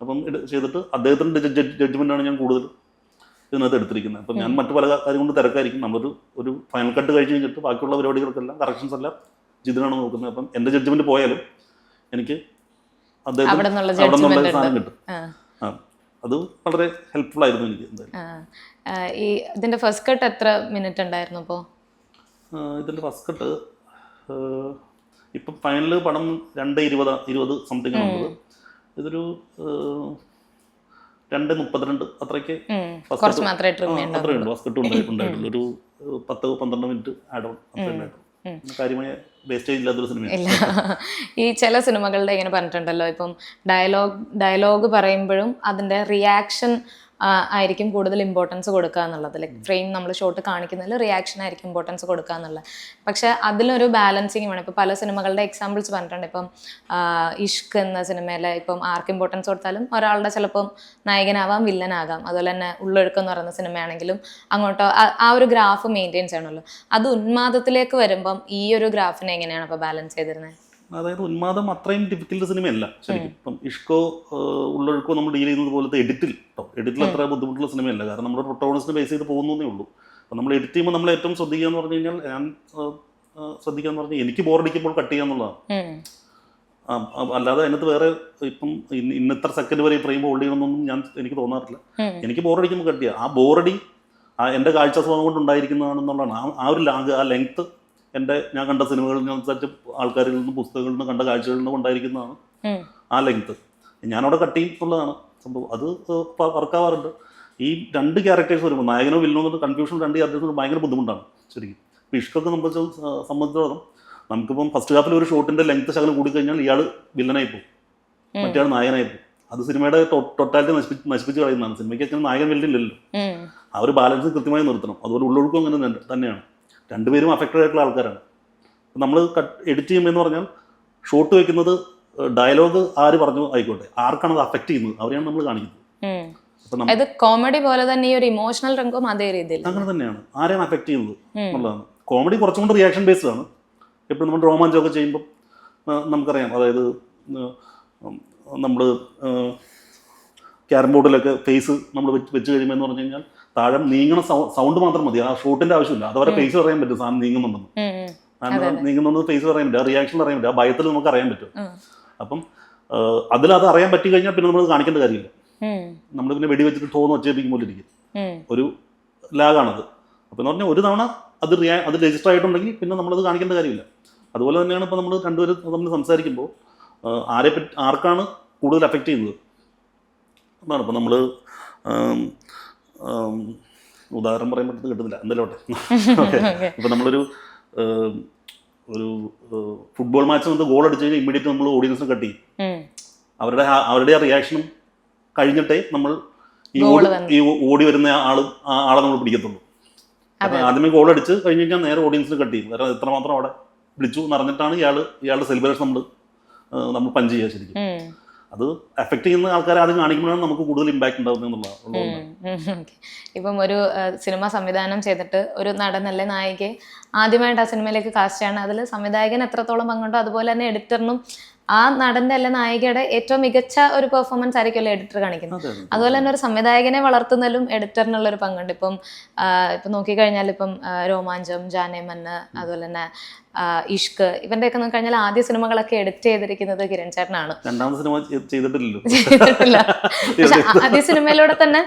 അപ്പം ചെയ്തിട്ട് അദ്ദേഹത്തിൻ്റെ ജഡ്ജ്മെൻ്റാണ് ഞാൻ കൂടുതൽ ഇതിനകത്ത് എടുത്തിരിക്കുന്നത്. അപ്പം ഞാൻ മറ്റു പല കാര്യം കൊണ്ട് തിരക്കായിരിക്കും. ഒരു ഫൈനൽ കട്ട് കഴിഞ്ഞ് കഴിഞ്ഞിട്ട് ബാക്കിയുള്ള പരിപാടികൾക്കെല്ലാം കറക്ഷൻസ് എല്ലാം ജിതിനാണ് നോക്കുന്നത്. അപ്പം എൻ്റെ ജഡ്ജ്മെൻറ്റ് പോയാലും എനിക്ക് അവിടെ നിന്നുള്ള സാധനം കിട്ടും. അത് വളരെ ഹെൽപ്ഫുൾ ആയിരുന്നു എനിക്ക്. എന്തായാലും ഇതിന്റെ ഫസ്റ്റ് കട്ട് എത്ര മിനിറ്റ് ഉണ്ടായിരുന്നു? അപ്പോൾ ഇതിന്റെ ഫസ്റ്റ് കട്ട് ഇപ്പം ഫൈനല് പടം 2:20 സംതിങ് ആണുള്ളത്. ഇതൊരു 2:32 അത്രയ്ക്ക് ഫസ്റ്റ് കട്ട് ഉണ്ടായിട്ടുള്ളൂ. ഒരു 10-12 മിനിറ്റ് ആഡ് ഓൺ അത്ര ഉണ്ടായിട്ടുള്ളൂ. കാര്യമായ വേസ്റ്റേജ് ഇല്ലാത്തൊരു സിനിമയാണ്. ഈ ചില സിനിമകളുടെ ഇങ്ങനെ പറഞ്ഞിട്ടുണ്ടല്ലോ, ഇപ്പം ഡയലോഗ് പറയുമ്പോഴും അതിൻ്റെ റിയാക്ഷൻ ആയിരിക്കും കൂടുതൽ ഇമ്പോർട്ടൻസ് കൊടുക്കുക എന്നുള്ളത്. ലൈക്ക് ഫ്രെയിം നമ്മൾ ഷോട്ട് കാണിക്കുന്നതിൽ റിയാക്ഷൻ ആയിരിക്കും ഇമ്പോർട്ടൻസ് കൊടുക്കുക എന്നുള്ളത്. പക്ഷെ അതിലൊരു ബാലൻസിങ് വേണം. ഇപ്പോൾ പല സിനിമകളുടെ എക്സാമ്പിൾസ് പറഞ്ഞിട്ടുണ്ട്. ഇപ്പം ഇഷ്ക് എന്ന സിനിമയിലെ ഇപ്പം ആർക്ക് ഇമ്പോർട്ടൻസ് കൊടുത്താലും ഒരാളുടെ ചിലപ്പം നായകനാവാം, വില്ലനാകാം. അതുപോലെ തന്നെ ഉള്ളൊഴുക്കം എന്ന് പറയുന്ന സിനിമയാണെങ്കിലും അങ്ങോട്ടോ ആ ഒരു ഗ്രാഫ് മെയിൻറ്റെയിൻ ചെയ്യണമല്ലോ. അത് ഉന്മാദത്തിലേക്ക് വരുമ്പം ഈ ഒരു ഗ്രാഫിനെ എങ്ങനെയാണ് അപ്പോൾ ബാലൻസ് ചെയ്തിരുന്നത്? അതായത് ഉന്മാദം അത്രയും ഡിഫിക്കൽട്ട് സിനിമയല്ല ശരിക്കും. ഇപ്പം ഇഷ്കോ ഉള്ളൊഴുക്കോ നമ്മൾ ഡീൽ ചെയ്യുന്നത് പോലത്തെ എഡിറ്റിൽ അത്ര ബുദ്ധിമുട്ടുള്ള സിനിമയല്ല. കാരണം നമ്മുടെ പ്രൊട്ടോണിസ്റ്റിനെ ബേസ് ചെയ്ത് പോകുന്നതേ ഉള്ളൂ. അപ്പം നമ്മൾ എഡിറ്റ് ചെയ്യുമ്പോൾ നമ്മൾ ഏറ്റവും ശ്രദ്ധിക്കുക എന്ന് പറഞ്ഞു കഴിഞ്ഞാൽ, ഞാൻ ശ്രദ്ധിക്കാന്ന് പറഞ്ഞാൽ എനിക്ക് ബോറടിക്കുമ്പോൾ കട്ട് ചെയ്യുക എന്നുള്ളതാണ്. അല്ലാതെ അതിനകത്ത് വേറെ ഇപ്പം ഇന്നത്ര സെക്കൻഡ് വരെ ഫ്രെയിം ഹോൾഡ് ചെയ്യണമെന്നൊന്നും എനിക്ക് തോന്നാറില്ല. എനിക്ക് ബോറടിക്കുമ്പോൾ കട്ട് ചെയ്യുക. ആ ബോറടി എൻ്റെ കാഴ്ച സ്വഭാവം കൊണ്ട് ഉണ്ടായിരിക്കുന്നതാണെന്നുള്ളതാണ്. ആ ഒരു ആ ലെങ്ത്ത് ഞാൻ കണ്ട സിനിമകളിൽ നിന്ന്, ആൾക്കാരിൽ നിന്നും, പുസ്തകങ്ങളിൽ നിന്ന്, കണ്ട കാഴ്ചകളിൽ നിന്നും ഉണ്ടായിരിക്കുന്നതാണ് ആ ലെങ്ത്ത്. ഞാനവിടെ കട്ട് ചെയ്യുന്നുള്ളതാണ് സംഭവം. അത് വർക്കാവാറുണ്ട്. ഈ രണ്ട് ക്യാരക്ടേഴ്സ് വരുമ്പോൾ നായകനോ വില്ലനോ എന്നുള്ള കൺഫ്യൂഷൻ രണ്ട് ക്യാരക്ടേഴ്സ് ഭയങ്കര ബുദ്ധിമുട്ടാണ് ശരിക്കും. ഇപ്പോൾ ഇഷ്കൊക്കെ സംബന്ധിച്ചിടത്തോളം നമുക്കിപ്പം ഫസ്റ്റ് ഹാഫിൽ ഒരു ഷോട്ടിൻ്റെ ലെങ്ത്ത് ശകലം കൂടിക്കഴിഞ്ഞാൽ ഇയാൾ വില്ലനായി പോകും, മറ്റേ ആൾ നായകനായി പോകും. അത് സിനിമയുടെ ടോട്ടാലിറ്റി നശിപ്പിച്ച് കളയുന്നതാണ്. സിനിമയ്ക്ക് അങ്ങനെ നായകൻ വില്ലനില്ലല്ലോ. ആ ഒരു ബാലൻസ് കൃത്യമായി നിർത്തണം. അതുപോലെ ഉള്ളൊഴുക്കും അങ്ങനെ തന്നെയാണ്. രണ്ടുപേരും അഫക്റ്റഡ് ആയിട്ടുള്ള ആൾക്കാരാണ്. നമ്മൾ എഡിറ്റ് ചെയ്യുമ്പോൾ പറഞ്ഞാൽ ഷോട്ട് വെക്കുന്നത് ഡയലോഗ് ആര് പറഞ്ഞു ആയിക്കോട്ടെ, ആർക്കാണ് അത് അഫക്റ്റ് ചെയ്യുന്നത് അവരെയാണ് നമ്മൾ കാണിക്കുന്നത്. കോമഡി പോലെ തന്നെ ഈ ഒരു ഇമോഷണൽ രംഗം അതേ രീതിയിൽ അങ്ങനെ തന്നെയാണ്. ആരെയാണ് അഫക്റ്റ് ചെയ്യുന്നത് എന്നുള്ളതാണ്. കോമഡി കുറച്ചും കൂടി റിയാക്ഷൻ ബേസ്ഡ് ആണ്. എപ്പോഴും നമ്മൾ റോമാഞ്ചൊക്കെ ചെയ്യുമ്പോൾ നമുക്കറിയാം. അതായത് നമ്മൾ ക്യാരം ബോർഡിലൊക്കെ ഫേസ് നമ്മൾ വെച്ച് കഴിയുമ്പോൾ എന്ന് പറഞ്ഞു കഴിഞ്ഞാൽ താഴെ നീങ്ങണ സൗണ്ട് മാത്രം മതി. ആ ഷോട്ടിന്റെ ആവശ്യമില്ല. അതവരെ ഫേസ് പറയാൻ പറ്റും സാധനം നീങ്ങുന്നുണ്ടെന്ന്. നീങ്ങുന്നത് ഫേസ് പറയാൻ പറ്റും, ആ റിയാക്ഷൻ അറിയാൻ പറ്റും, ആ ഭയത്തിൽ നമുക്ക് അറിയാൻ പറ്റും. അപ്പം അതിലത് അറിയാൻ പറ്റി കഴിഞ്ഞാൽ പിന്നെ നമ്മൾ കാണിക്കേണ്ട കാര്യമില്ല. നമ്മൾ പിന്നെ വെടി വെച്ചിട്ട് തോന്ന് വെച്ചേപ്പിക്കും പോലെ ഇരിക്കും. ഒരു ലാഗാണത്. അപ്പം എന്ന് പറഞ്ഞാൽ ഒരു തവണ അത് രജിസ്റ്റർ ആയിട്ടുണ്ടെങ്കിൽ പിന്നെ നമ്മളത് കാണിക്കേണ്ട കാര്യമില്ല. അതുപോലെ തന്നെയാണ് ഇപ്പോൾ നമ്മൾ രണ്ടുപേരും നമ്മൾ സംസാരിക്കുമ്പോൾ ആർക്കാണ് കൂടുതൽ അഫക്റ്റ് ചെയ്യുന്നത് എന്നാണ്. ഇപ്പം നമ്മൾ ഉദാഹരണം പറയാൻ പറ്റുന്നത് കിട്ടുന്നില്ല, എന്തായാലും ഇപ്പം നമ്മളൊരു ഫുട്ബോൾ മാച്ച് വന്ന് ഗോൾ അടിച്ചു കഴിഞ്ഞാൽ ഇമ്മീഡിയറ്റ് നമ്മൾ ഓഡിയൻസിനെ കട്ട് ചെയ്യും. അവരുടെ ആ റിയാക്ഷനും കഴിഞ്ഞിട്ടേ നമ്മൾ ഈ ഓടി വരുന്ന ആളെ നമ്മൾ പിടിക്കത്തുള്ളൂ. അപ്പം ആദ്യമേ ഗോൾ അടിച്ച് കഴിഞ്ഞ് കഴിഞ്ഞാൽ നേരെ ഓഡിയൻസിന് കട്ട് ചെയ്യും. കാരണം എത്രമാത്രം അവിടെ വിളിച്ചു എന്നറിഞ്ഞിട്ടാണ് ഇയാളുടെ സെലിബ്രേഷൻ നമ്മൾ പഞ്ച് ചെയ്യുക ശരിക്കും. അത് എഫക്ട് ചെയ്യുന്ന ആൾക്കാരെ ആദ്യം കാണിക്കുമ്പോഴാണ് നമുക്ക് കൂടുതൽ ഇമ്പാക്ട് ഉണ്ടാവുന്നത് എന്നുള്ളതാണ്. ഇപ്പം ഒരു സിനിമ സംവിധാനം ചെയ്തിട്ട് ഒരു നടനല്ലേ നായികയെ ആദ്യമായിട്ട് ആ സിനിമയിലേക്ക് കാസ്റ്റ് ചെയ്യണം. അതിൽ സംവിധായകൻ എത്രത്തോളം പങ്കുണ്ടോ അതുപോലെ തന്നെ എഡിറ്ററിനും ആ നടന്റെ അല്ലെ നായികയുടെ ഏറ്റവും മികച്ച ഒരു പെർഫോമൻസ് ആയിരിക്കുമല്ലോ എഡിറ്റർ കാണിക്കുന്നത്. അതുപോലെ തന്നെ ഒരു സംവിധായകനെ വളർത്തുന്നതിലും എഡിറ്ററിനുള്ള ഒരു പങ്കുണ്ട്. ഇപ്പം നോക്കിക്കഴിഞ്ഞാൽ ഇപ്പം രോമാഞ്ചം, ജാനേമന്ന്, അതുപോലെ തന്നെ ഇഷ്ക്, ഇവന്റെയൊക്കെ നോക്കിക്കഴിഞ്ഞാൽ ആദ്യ സിനിമകളൊക്കെ എഡിറ്റ് ചെയ്തിരിക്കുന്നത് കിരൺ ചേട്ടനാണ്. രണ്ടാമത്തെ സിനിമ ചെയ്തിട്ടില്ല. പക്ഷെ ആദ്യ സിനിമയിലൂടെ തന്നെ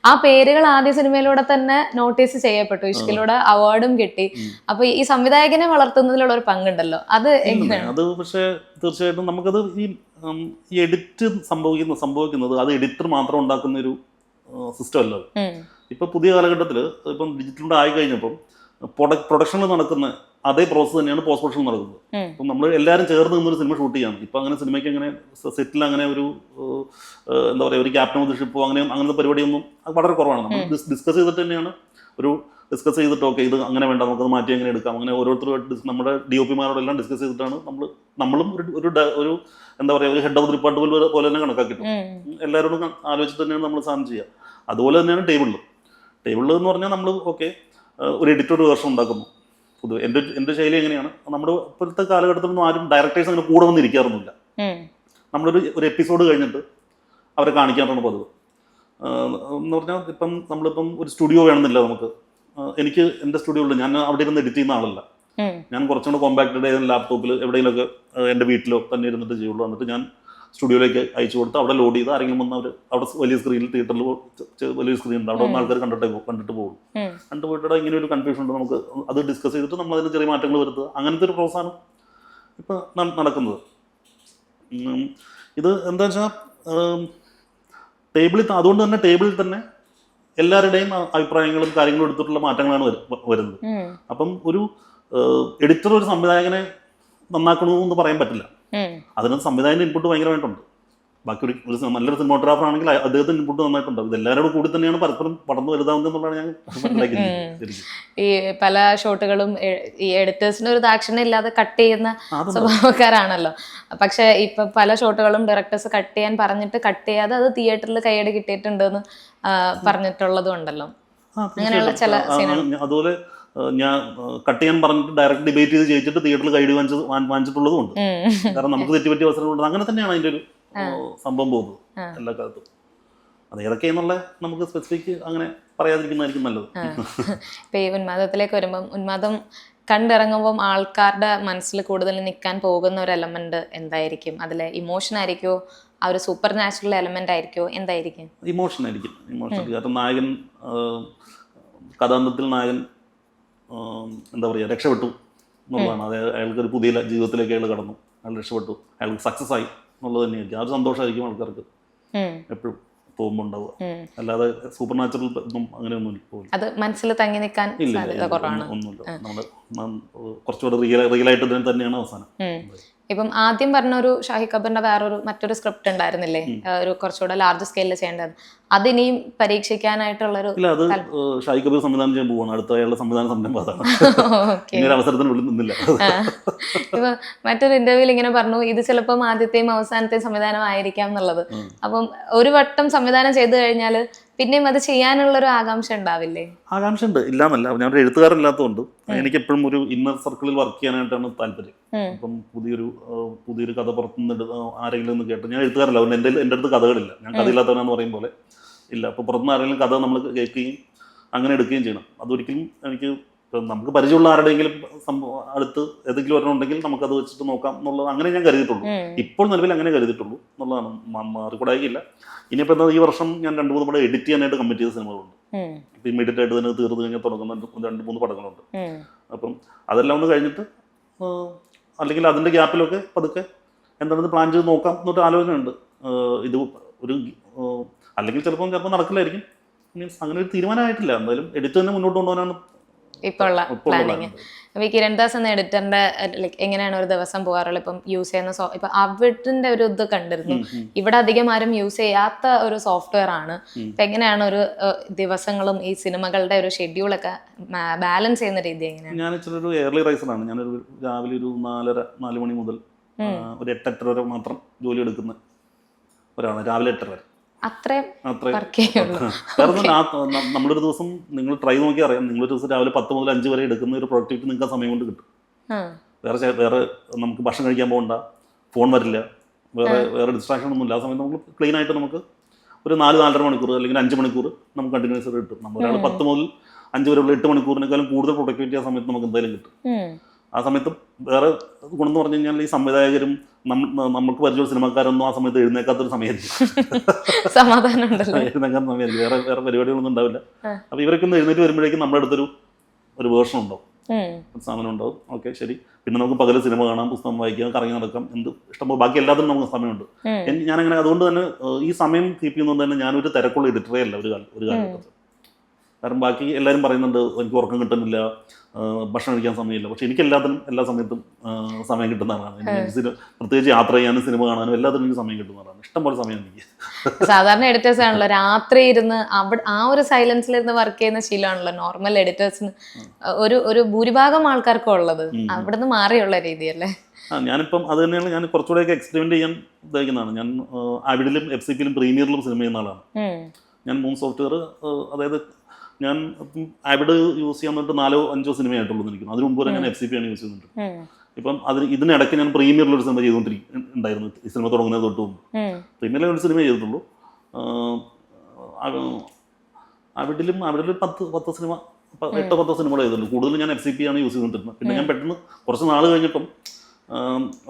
ആ പേരുകൾ ആദ്യ സിനിമയിലൂടെ തന്നെ നോട്ടീസ് ചെയ്യപ്പെട്ടു, ഇഷ്കിലൂടെ അവാർഡും കിട്ടി. അപ്പൊ ഈ സംവിധായകനെ വളർത്തുന്നതിലുള്ള ഒരു പങ്കുണ്ടല്ലോ, അത് എങ്ങനെയാണ്? അത് പക്ഷേ തീർച്ചയായിട്ടും നമുക്കത് ഈ എഡിറ്റ് സംഭവിക്കുന്നത് അത് എഡിറ്റർ മാത്രം ഉണ്ടാക്കുന്ന ഒരു സിസ്റ്റം അല്ല. ഇപ്പൊ പുതിയ കാലഘട്ടത്തിൽ ഇപ്പം ഡിജിറ്റലിലൂടെ ആയി കഴിഞ്ഞപ്പം പ്രൊഡക്ഷനിൽ നടക്കുന്ന അതേ പ്രോസസ്സ് തന്നെയാണ് പോസ്റ്റ് പ്രൊഡക്ഷൻ നടക്കുന്നത്. അപ്പം നമ്മൾ എല്ലാവരും ചേർന്ന് നിന്നൊരു സിനിമ ഷൂട്ട് ചെയ്യാണ്. ഇപ്പം അങ്ങനെ സിനിമയ്ക്ക് അങ്ങനെ സെറ്റിൽ അങ്ങനെ ഒരു എന്താ പറയുക, ഒരു ക്യാപ്റ്റൻ ഓഫ് ദി ഷിപ്പോ അങ്ങനത്തെ പരിപാടിയൊന്നും വളരെ കുറവാണ്. നമ്മൾ ഡിസ്കസ് ചെയ്തിട്ട് തന്നെയാണ് ഡിസ്കസ് ചെയ്തിട്ട് ഓക്കെ ഇത് അങ്ങനെ വേണ്ട, നമുക്കത് മാറ്റി എങ്ങനെ എടുക്കാം, അങ്ങനെ ഓരോരുത്തരുമായിട്ട് നമ്മുടെ DOP മാരോടെല്ലാം ഡിസ്കസ് ചെയ്തിട്ടാണ് നമ്മളും ഒരു എന്താ പറയുക, ഒരു ഹെഡ് ഓഫ് ദി ഡിപ്പാർട്ട്മെന്റ് പോലെ തന്നെ കണക്കാക്കിയിട്ടു എല്ലാവരോടും ആലോചിച്ചിട്ട് തന്നെയാണ് നമ്മൾ സാധനം ചെയ്യുക. അതുപോലെ തന്നെയാണ് ടേബിളിൽ എന്ന് പറഞ്ഞാൽ നമ്മൾ ഓക്കെ ഒരു എഡിറ്റർ ഒരു വേർഷൻ ഉണ്ടാക്കുന്നു. പൊതുവെ എൻ്റെ ശൈലി എങ്ങനെയാണ്, നമ്മുടെ ഇപ്പോഴത്തെ കാലഘട്ടത്തിലൊന്നും ആരും ഡയറക്ടേഴ്സ് അങ്ങനെ കൂടെ വന്നിരിക്കാറൊന്നുമില്ല. നമ്മളൊരു എപ്പിസോഡ് കഴിഞ്ഞിട്ട് അവരെ കാണിക്കാറാണ് പതിവ്. എന്ന് പറഞ്ഞാൽ ഇപ്പം നമ്മളിപ്പം ഒരു സ്റ്റുഡിയോ വേണമെന്നില്ല നമുക്ക്. എനിക്ക് എൻ്റെ സ്റ്റുഡിയോയിൽ ഞാൻ അവിടെ ഇരുന്ന് എഡിറ്റ് ചെയ്യുന്ന ആളല്ല. ഞാൻ കുറച്ചും കൂടെ കോമ്പാക്റ്റഡ് ആയ ലാപ്ടോപ്പിൽ എവിടെയെങ്കിലുമൊക്കെ എൻ്റെ വീട്ടിലോ തന്നെ ഇരുന്നിട്ട് ചെയ്യുള്ളൂ. എന്നിട്ട് ഞാൻ സ്റ്റുഡിയോയിലേക്ക് അയച്ചു കൊടുത്ത് അവിടെ ലോഡ് ചെയ്ത് ആരെങ്കിലും വന്ന് അവർ അവിടെ വലിയ സ്ക്രീനിൽ തിയേറ്ററിൽ വലിയ സ്ക്രീൻ ഉണ്ട്, അവിടെ വന്ന് ആൾക്കാർ കണ്ടിട്ട് പോകും. കണ്ടുപോയിട്ട് ഇങ്ങനെ ഒരു കൺഫ്യൂഷൻ ഉണ്ട്, നമുക്ക് അത് ഡിസ്കസ് ചെയ്തിട്ട് നമ്മൾ അതിന് ചെറിയ മാറ്റങ്ങൾ വരുത്തുക. അങ്ങനത്തെ ഒരു പ്രോസസ്സാണ് ഇപ്പം നടക്കുന്നത്. ഇത് എന്താ വെച്ചാൽ അതുകൊണ്ട് തന്നെ ടേബിളിൽ തന്നെ എല്ലാവരുടെയും അഭിപ്രായങ്ങളും കാര്യങ്ങളും എടുത്തിട്ടുള്ള മാറ്റങ്ങളാണ് വരുന്നത്. അപ്പം ഒരു എഡിറ്റർ ഒരു സംവിധായകനെ നന്നാക്കണമെന്ന് പറയാൻ പറ്റില്ല. അതിന് സംവിധായകൻ്റെ ഇൻപുട്ട് ഭയങ്കരമായിട്ടുണ്ട്. ബാക്കി ഒരു നല്ലൊരു സിനിമോഗ്രാഫർ ആണെങ്കിൽ അദ്ദേഹത്തിന് ഇൻപുട്ട് നന്നായിട്ടുണ്ട്. ഇത് എല്ലാവരോടും കൂടി തന്നെയാണ് പരസ്പരം പടർന്നു വലുതാവുന്നതെന്നുള്ളതാണ് ഞാൻ മനസ്സിലാക്കിയിരിക്കുന്നത്. ഈ പല ഷോട്ടുകളും ഈ എഡിറ്റേഴ്സിന് ഒരു ദാക്ഷിണ്യം ഇല്ലാതെ കട്ട് ചെയ്യുന്ന സ്വഭാവക്കാരാണല്ലോ. പക്ഷെ ഇപ്പൊ പല ഷോട്ടുകളും ഡയറക്ടേഴ്സ് കട്ട് ചെയ്യാൻ പറഞ്ഞിട്ട് കട്ട് ചെയ്യാതെ അത് തിയേറ്ററിൽ കൈയടി കിട്ടിയിട്ടുണ്ട് എന്ന് പറഞ്ഞിട്ടുള്ളതും ഉണ്ടല്ലോ. അങ്ങനെയുള്ള ചില സീനുകൾ. അതുപോലെ ഞാൻ കട്ട് ചെയ്യാൻ പറഞ്ഞിട്ട് ഡയറക്റ്റ് ഡിബേറ്റ് ചെയ്ത് ജയിച്ചിട്ട് തിയേറ്ററിൽ കൈയടി വാങ്ങിച്ചിട്ടുള്ളതും ഉണ്ട്. കാരണം നമുക്ക് തെറ്റുപറ്റിയ അവസരങ്ങളുണ്ട്. അങ്ങനെ തന്നെയാണ് അതിൻ്റെ ഒരു സംഭവം പോകുന്നത് എല്ലാ കാലത്തും. അത് ഏതൊക്കെയെന്നുള്ള നമുക്ക് സ്പെസിഫിക് അങ്ങനെ പറയാതിരിക്കുന്നതായിരിക്കും നല്ലത്. ഇപ്പൊ ഈ ഉന്മാദത്തിലേക്ക് വരുമ്പം, ഉന്മാദം കണ്ടിറങ്ങുമ്പം ആൾക്കാരുടെ മനസ്സിൽ കൂടുതൽ നിൽക്കാൻ പോകുന്ന ഒരു എലമെന്റ് എന്തായിരിക്കും? അതിലെ ഇമോഷൻ ആയിരിക്കുമോ, ആ ഒരു സൂപ്പർ നാച്ചുറൽ എലമെന്റ് ആയിരിക്കുമോ, എന്തായിരിക്കും? ഇമോഷൻ ആയിരിക്കും. കാരണം നായകൻ, കഥാന്തത്തിൽ നായകൻ എന്താ പറയുക, രക്ഷപ്പെട്ടു എന്നുള്ളതാണ്. അത് അയാൾക്കൊരു പുതിയ ജീവിതത്തിലേക്ക് അയാൾ കടന്നു, അയാൾ രക്ഷപ്പെട്ടു, അയാൾക്ക് സക്സസ് ആയി എന്നുള്ളത് തന്നെയായിരിക്കും. ആ ഒരു സന്തോഷമായിരിക്കും ആൾക്കാർക്ക് എപ്പോഴും പോകുമ്പോൾ ഉണ്ടാവുക. അല്ലാതെ സൂപ്പർ നാച്ചുറൽ ഒന്നും അങ്ങനെയൊന്നും പോകില്ല. അത് മനസ്സിൽ തങ്ങി നിൽക്കാൻ ഒന്നുമില്ല. നമ്മുടെ കുറച്ചുകൂടെ റിയലായിട്ട് തന്നെയാണ് അവസാനം. ഇപ്പം ആദ്യം പറഞ്ഞ ഒരു ഷാഹി കബറിന്റെ മറ്റൊരു സ്ക്രിപ്റ്റ് ഉണ്ടായിരുന്നില്ലേ, ഒരു കുറച്ചുകൂടെ ലാർജ് സ്കെയിലിൽ ചെയ്യേണ്ടത്, അതിനെയും പരീക്ഷിക്കാനായിട്ടുള്ളൊരു? ഇല്ല, അത് ഷാഹി കബീർ സംവിധാനം ചെയ്യാൻ പോവാണ്. അടുത്ത അയാളുടെ സംവിധാന സംരംഭം അതാണ്. ഇങ്ങനെ അവസരത്തിന് നിന്നില്ല. ഇപ്പൊ മറ്റൊരു ഇന്റർവ്യൂവിൽ ഇങ്ങനെ പറഞ്ഞു, ഇത് ചിലപ്പം ആദ്യത്തെയും അവസാനത്തെയും സംവിധാനം ആയിരിക്കാം എന്നുള്ളത്. അപ്പം ഒരു വട്ടം സംവിധാനം ചെയ്തു കഴിഞ്ഞാൽ പിന്നെയും അത് ചെയ്യാനുള്ളൊരു ആകാംക്ഷ ഉണ്ടാവില്ലേ? ആകാംക്ഷ ഉണ്ട്, ഇല്ലാന്നല്ല. ഞാനൊരു എഴുത്തുകാരല്ലാത്തതുകൊണ്ട് എനിക്ക് എപ്പോഴും ഒരു ഇന്നർ സർക്കിളിൽ വർക്ക് ചെയ്യാനായിട്ടാണ് താല്പര്യം. അപ്പം പുതിയൊരു കഥ പുറത്തുനിന്ന് ആരെങ്കിലും ഒന്ന് കേട്ട്, ഞാൻ എഴുത്തുകാരല്ല, എൻ്റെ അടുത്ത് കഥകളില്ല, ഞാൻ കഥയില്ലാത്തവനാന്ന് പറയും പോലെ ഇല്ല. അപ്പോൾ പുറത്തുനിന്ന് ആരെങ്കിലും കഥ നമ്മൾ കേൾക്കുകയും അങ്ങനെ എടുക്കുകയും ചെയ്യണം. അതൊരിക്കലും എനിക്ക് നമുക്ക് പരിചയമുള്ള ആരുടെയെങ്കിലും അടുത്ത് ഏതെങ്കിലും ഒരെണ്ണമുണ്ടെങ്കിൽ നമുക്കത് വെച്ചിട്ട് നോക്കാം എന്നുള്ളത് അങ്ങനെ ഞാൻ കരുതിയിട്ടുള്ളൂ. ഇപ്പോൾ നിലവിൽ അങ്ങനെ കരുതിയിട്ടുള്ളൂ എന്നുള്ളതാണ്. മാറിക്കൂടായില്ല. ഇനിയിപ്പോൾ എന്താ, ഈ വർഷം ഞാൻ 2-3 പടം എഡിറ്റ് ചെയ്യാനായിട്ട് കമ്മിറ്റ് ചെയ്ത സിനിമകളുണ്ട്. ഇപ്പം ഇമ്മീഡിയറ്റ് ആയിട്ട് തന്നെ തീർന്നു കഴിഞ്ഞാൽ തുടങ്ങുന്ന 2-3 പടങ്ങളുണ്ട്. അപ്പം അതെല്ലാം ഒന്ന് കഴിഞ്ഞിട്ട്, അല്ലെങ്കിൽ അതിൻ്റെ ഗ്യാപ്പിലൊക്കെ പതുക്കെ എന്താണെന്ന് പ്ലാൻ ചെയ്ത് നോക്കാം എന്നൊരു ആലോചനയുണ്ട്. ഇത് ഒരു അല്ലെങ്കിൽ ചിലപ്പോൾ നടക്കില്ലായിരിക്കും. മീൻസ് അങ്ങനെ ഒരു തീരുമാനമായിട്ടില്ല. എന്തായാലും എഡിറ്റ് തന്നെ മുന്നോട്ട് കൊണ്ടുപോകാനാണ് ഇപ്പോൾ ഉള്ള പ്ലാനിങ്. അപ്പൊ ഈ കിരൺദാസ് എന്ന എഡിറ്ററിന്റെ എങ്ങനെയാണ് ഒരു ദിവസം പോകാറുള്ളത്? ഇപ്പം യൂസ് ചെയ്യുന്ന ഇപ്പൊ അവിടിന്റെ ഒരു ഇത് കണ്ടിരുന്നു, ഇവിടെ അധികം ആരും യൂസ് ചെയ്യാത്ത ഒരു സോഫ്റ്റ്വെയർ ആണ്. അപ്പൊ എങ്ങനെയാണ് ഒരു ദിവസങ്ങളും ഈ സിനിമകളുടെ ഒരു ഷെഡ്യൂളൊക്കെ ബാലൻസ് ചെയ്യുന്ന രീതി എങ്ങനെയാണ്? ഞാൻ ഇച്ചിരി ഒരു ഏർലി റൈസറാണ്. ഞാനൊരു രാവിലെ ഒരു 4 മണി മുതൽ ഒരു 8-8 വരെ മാത്രം ജോലി എടുക്കുന്ന ഒരാളാണ്. രാവിലെ 8 വരെ. അത്രയും കാരണം നമ്മളൊരു ദിവസം നിങ്ങൾ ട്രൈ നോക്കി അറിയാം, നിങ്ങളൊരു ദിവസം രാവിലെ 10 മുതൽ 5 വരെ എടുക്കുന്ന ഒരു പ്രൊഡക്ടിവിറ്റി നിങ്ങൾക്ക് ആ സമയം കൊണ്ട് കിട്ടും. വേറെ നമുക്ക് ഭക്ഷണം കഴിക്കാൻ പോകണ്ട, ഫോൺ വരില്ല, വേറെ ഡിസ്ട്രാക്ഷൻ ഒന്നും ഇല്ല. ആ സമയത്ത് നമുക്ക് ക്ലീൻ ആയിട്ട് നമുക്ക് ഒരു 4-4.5 മണിക്കൂർ അല്ലെങ്കിൽ 5 മണിക്കൂർ നമുക്ക് കണ്ടിന്യൂസ് ആയിട്ട് കിട്ടും. നമ്മളൊരാൾ 10 മുതൽ 5 വരെയുള്ള 8 മണിക്കൂറിനേക്കാളും കൂടുതൽ പ്രൊഡക്ടിവിറ്റി ആ സമയത്ത് നമുക്ക് എന്തായാലും കിട്ടും. ആ സമയത്ത് വേറെ ഗുണം എന്ന് പറഞ്ഞു കഴിഞ്ഞാൽ ഈ സംവിധായകരും നമുക്ക് പരിചയമുള്ള സിനിമക്കാരൊന്നും ആ സമയത്ത് എഴുന്നേക്കാത്തൊരു സമയമായിരിക്കും. സമാധാനം എഴുന്നേക്കാൻ സമയമായിരിക്കും, വേറെ പരിപാടികളൊന്നും ഉണ്ടാവില്ല. അപ്പോൾ ഇവരൊക്കെ ഒന്ന് എഴുന്നേറ്റ് വരുമ്പോഴേക്കും നമ്മുടെ അടുത്തൊരു വേർഷൻ ഉണ്ടാവും, സാധനം ഉണ്ടാവും. ഓക്കെ ശരി, പിന്നെ നമുക്ക് പകല് സിനിമ കാണാം, പുസ്തകം വായിക്കാം, കറങ്ങി നടക്കാം, എന്ത് ഇഷ്ടംപോലെ ബാക്കി എല്ലാത്തിനും നമുക്ക് സമയമുണ്ട്. ഞാനങ്ങനെ അതുകൊണ്ട് തന്നെ ഈ സമയം കീപ്പ് ചെയ്യുന്നത് തന്നെ ഞാനൊരു തിരക്കുള്ള എഡിറ്ററേ അല്ല ഒരു കാലഘട്ടത്തിൽ. കാരണം ബാക്കി എല്ലാവരും പറയുന്നുണ്ട് എനിക്ക് ഉറക്കം കിട്ടുന്നില്ല, ഭക്ഷണം കഴിക്കാൻ സമയമില്ല. പക്ഷെ എനിക്ക് എല്ലാ സമയത്തും സമയം കിട്ടുന്നതാണ്. പ്രത്യേകിച്ച് യാത്ര ചെയ്യാനും സിനിമ കാണാനും എല്ലാത്തിനും എനിക്ക് സമയം കിട്ടുന്നതാണ്. ഇഷ്ടംപോലെ സമയം എനിക്ക്. സാധാരണ എഡിറ്റേഴ്സ് ആണല്ലോ രാത്രി ഇരുന്ന് ആ ഒരു സൈലൻസിലിരുന്ന് വർക്ക് ചെയ്യുന്ന ശീലമാണല്ലോ നോർമൽ എഡിറ്റേഴ്സിന് ഒരു ഭൂരിഭാഗം ആൾക്കാർക്കും ഉള്ളത്. അവിടുന്ന് മാറിയുള്ള രീതിയല്ലേ? ഞാനിപ്പം അത് തന്നെയാണ് ഞാൻ കുറച്ചുകൂടെയൊക്കെ എക്സ്പെരിമെന്റ് ചെയ്യാൻ ഉദ്ദേശിക്കുന്നതാണ്. ഞാൻ ആവിഡിലും FCPയിലും പ്രീമിയറിലും സിനിമ ചെയ്യുന്ന ആളാണ്. ഞാൻ 3 സോഫ്റ്റ്വെയർ, അതായത് ഞാൻ ആവിഡ് യൂസ് ചെയ്യാൻ വേണ്ടിട്ട് 4-5 സിനിമയായിട്ടുള്ളൂ എനിക്കുന്നു. അതിന് മുമ്പ് വരെ ഞാൻ FCP ആണ് യൂസ് ചെയ്യുന്നുണ്ട്. ഇപ്പം ഇതിനിടയ്ക്ക് ഞാൻ പ്രീമിയറിലൊരു സിനിമ ചെയ്തുകൊണ്ടിരിക്കുന്നുണ്ടായിരുന്നു. ഈ സിനിമ തുടങ്ങുന്നത് തൊട്ട് മുമ്പ് പ്രീമിയറിൽ ഒരു സിനിമ ചെയ്തിട്ടുള്ളൂ. ആവിഡിലും 10 സിനിമ 8-10 സിനിമകൾ ചെയ്തിട്ടുണ്ട്. കൂടുതലും ഞാൻ FCP ആണ് യൂസ് ചെയ്തുകൊണ്ടിരുന്നത്. പിന്നെ ഞാൻ പെട്ടെന്ന് കുറച്ച് നാൾ കഴിഞ്ഞപ്പം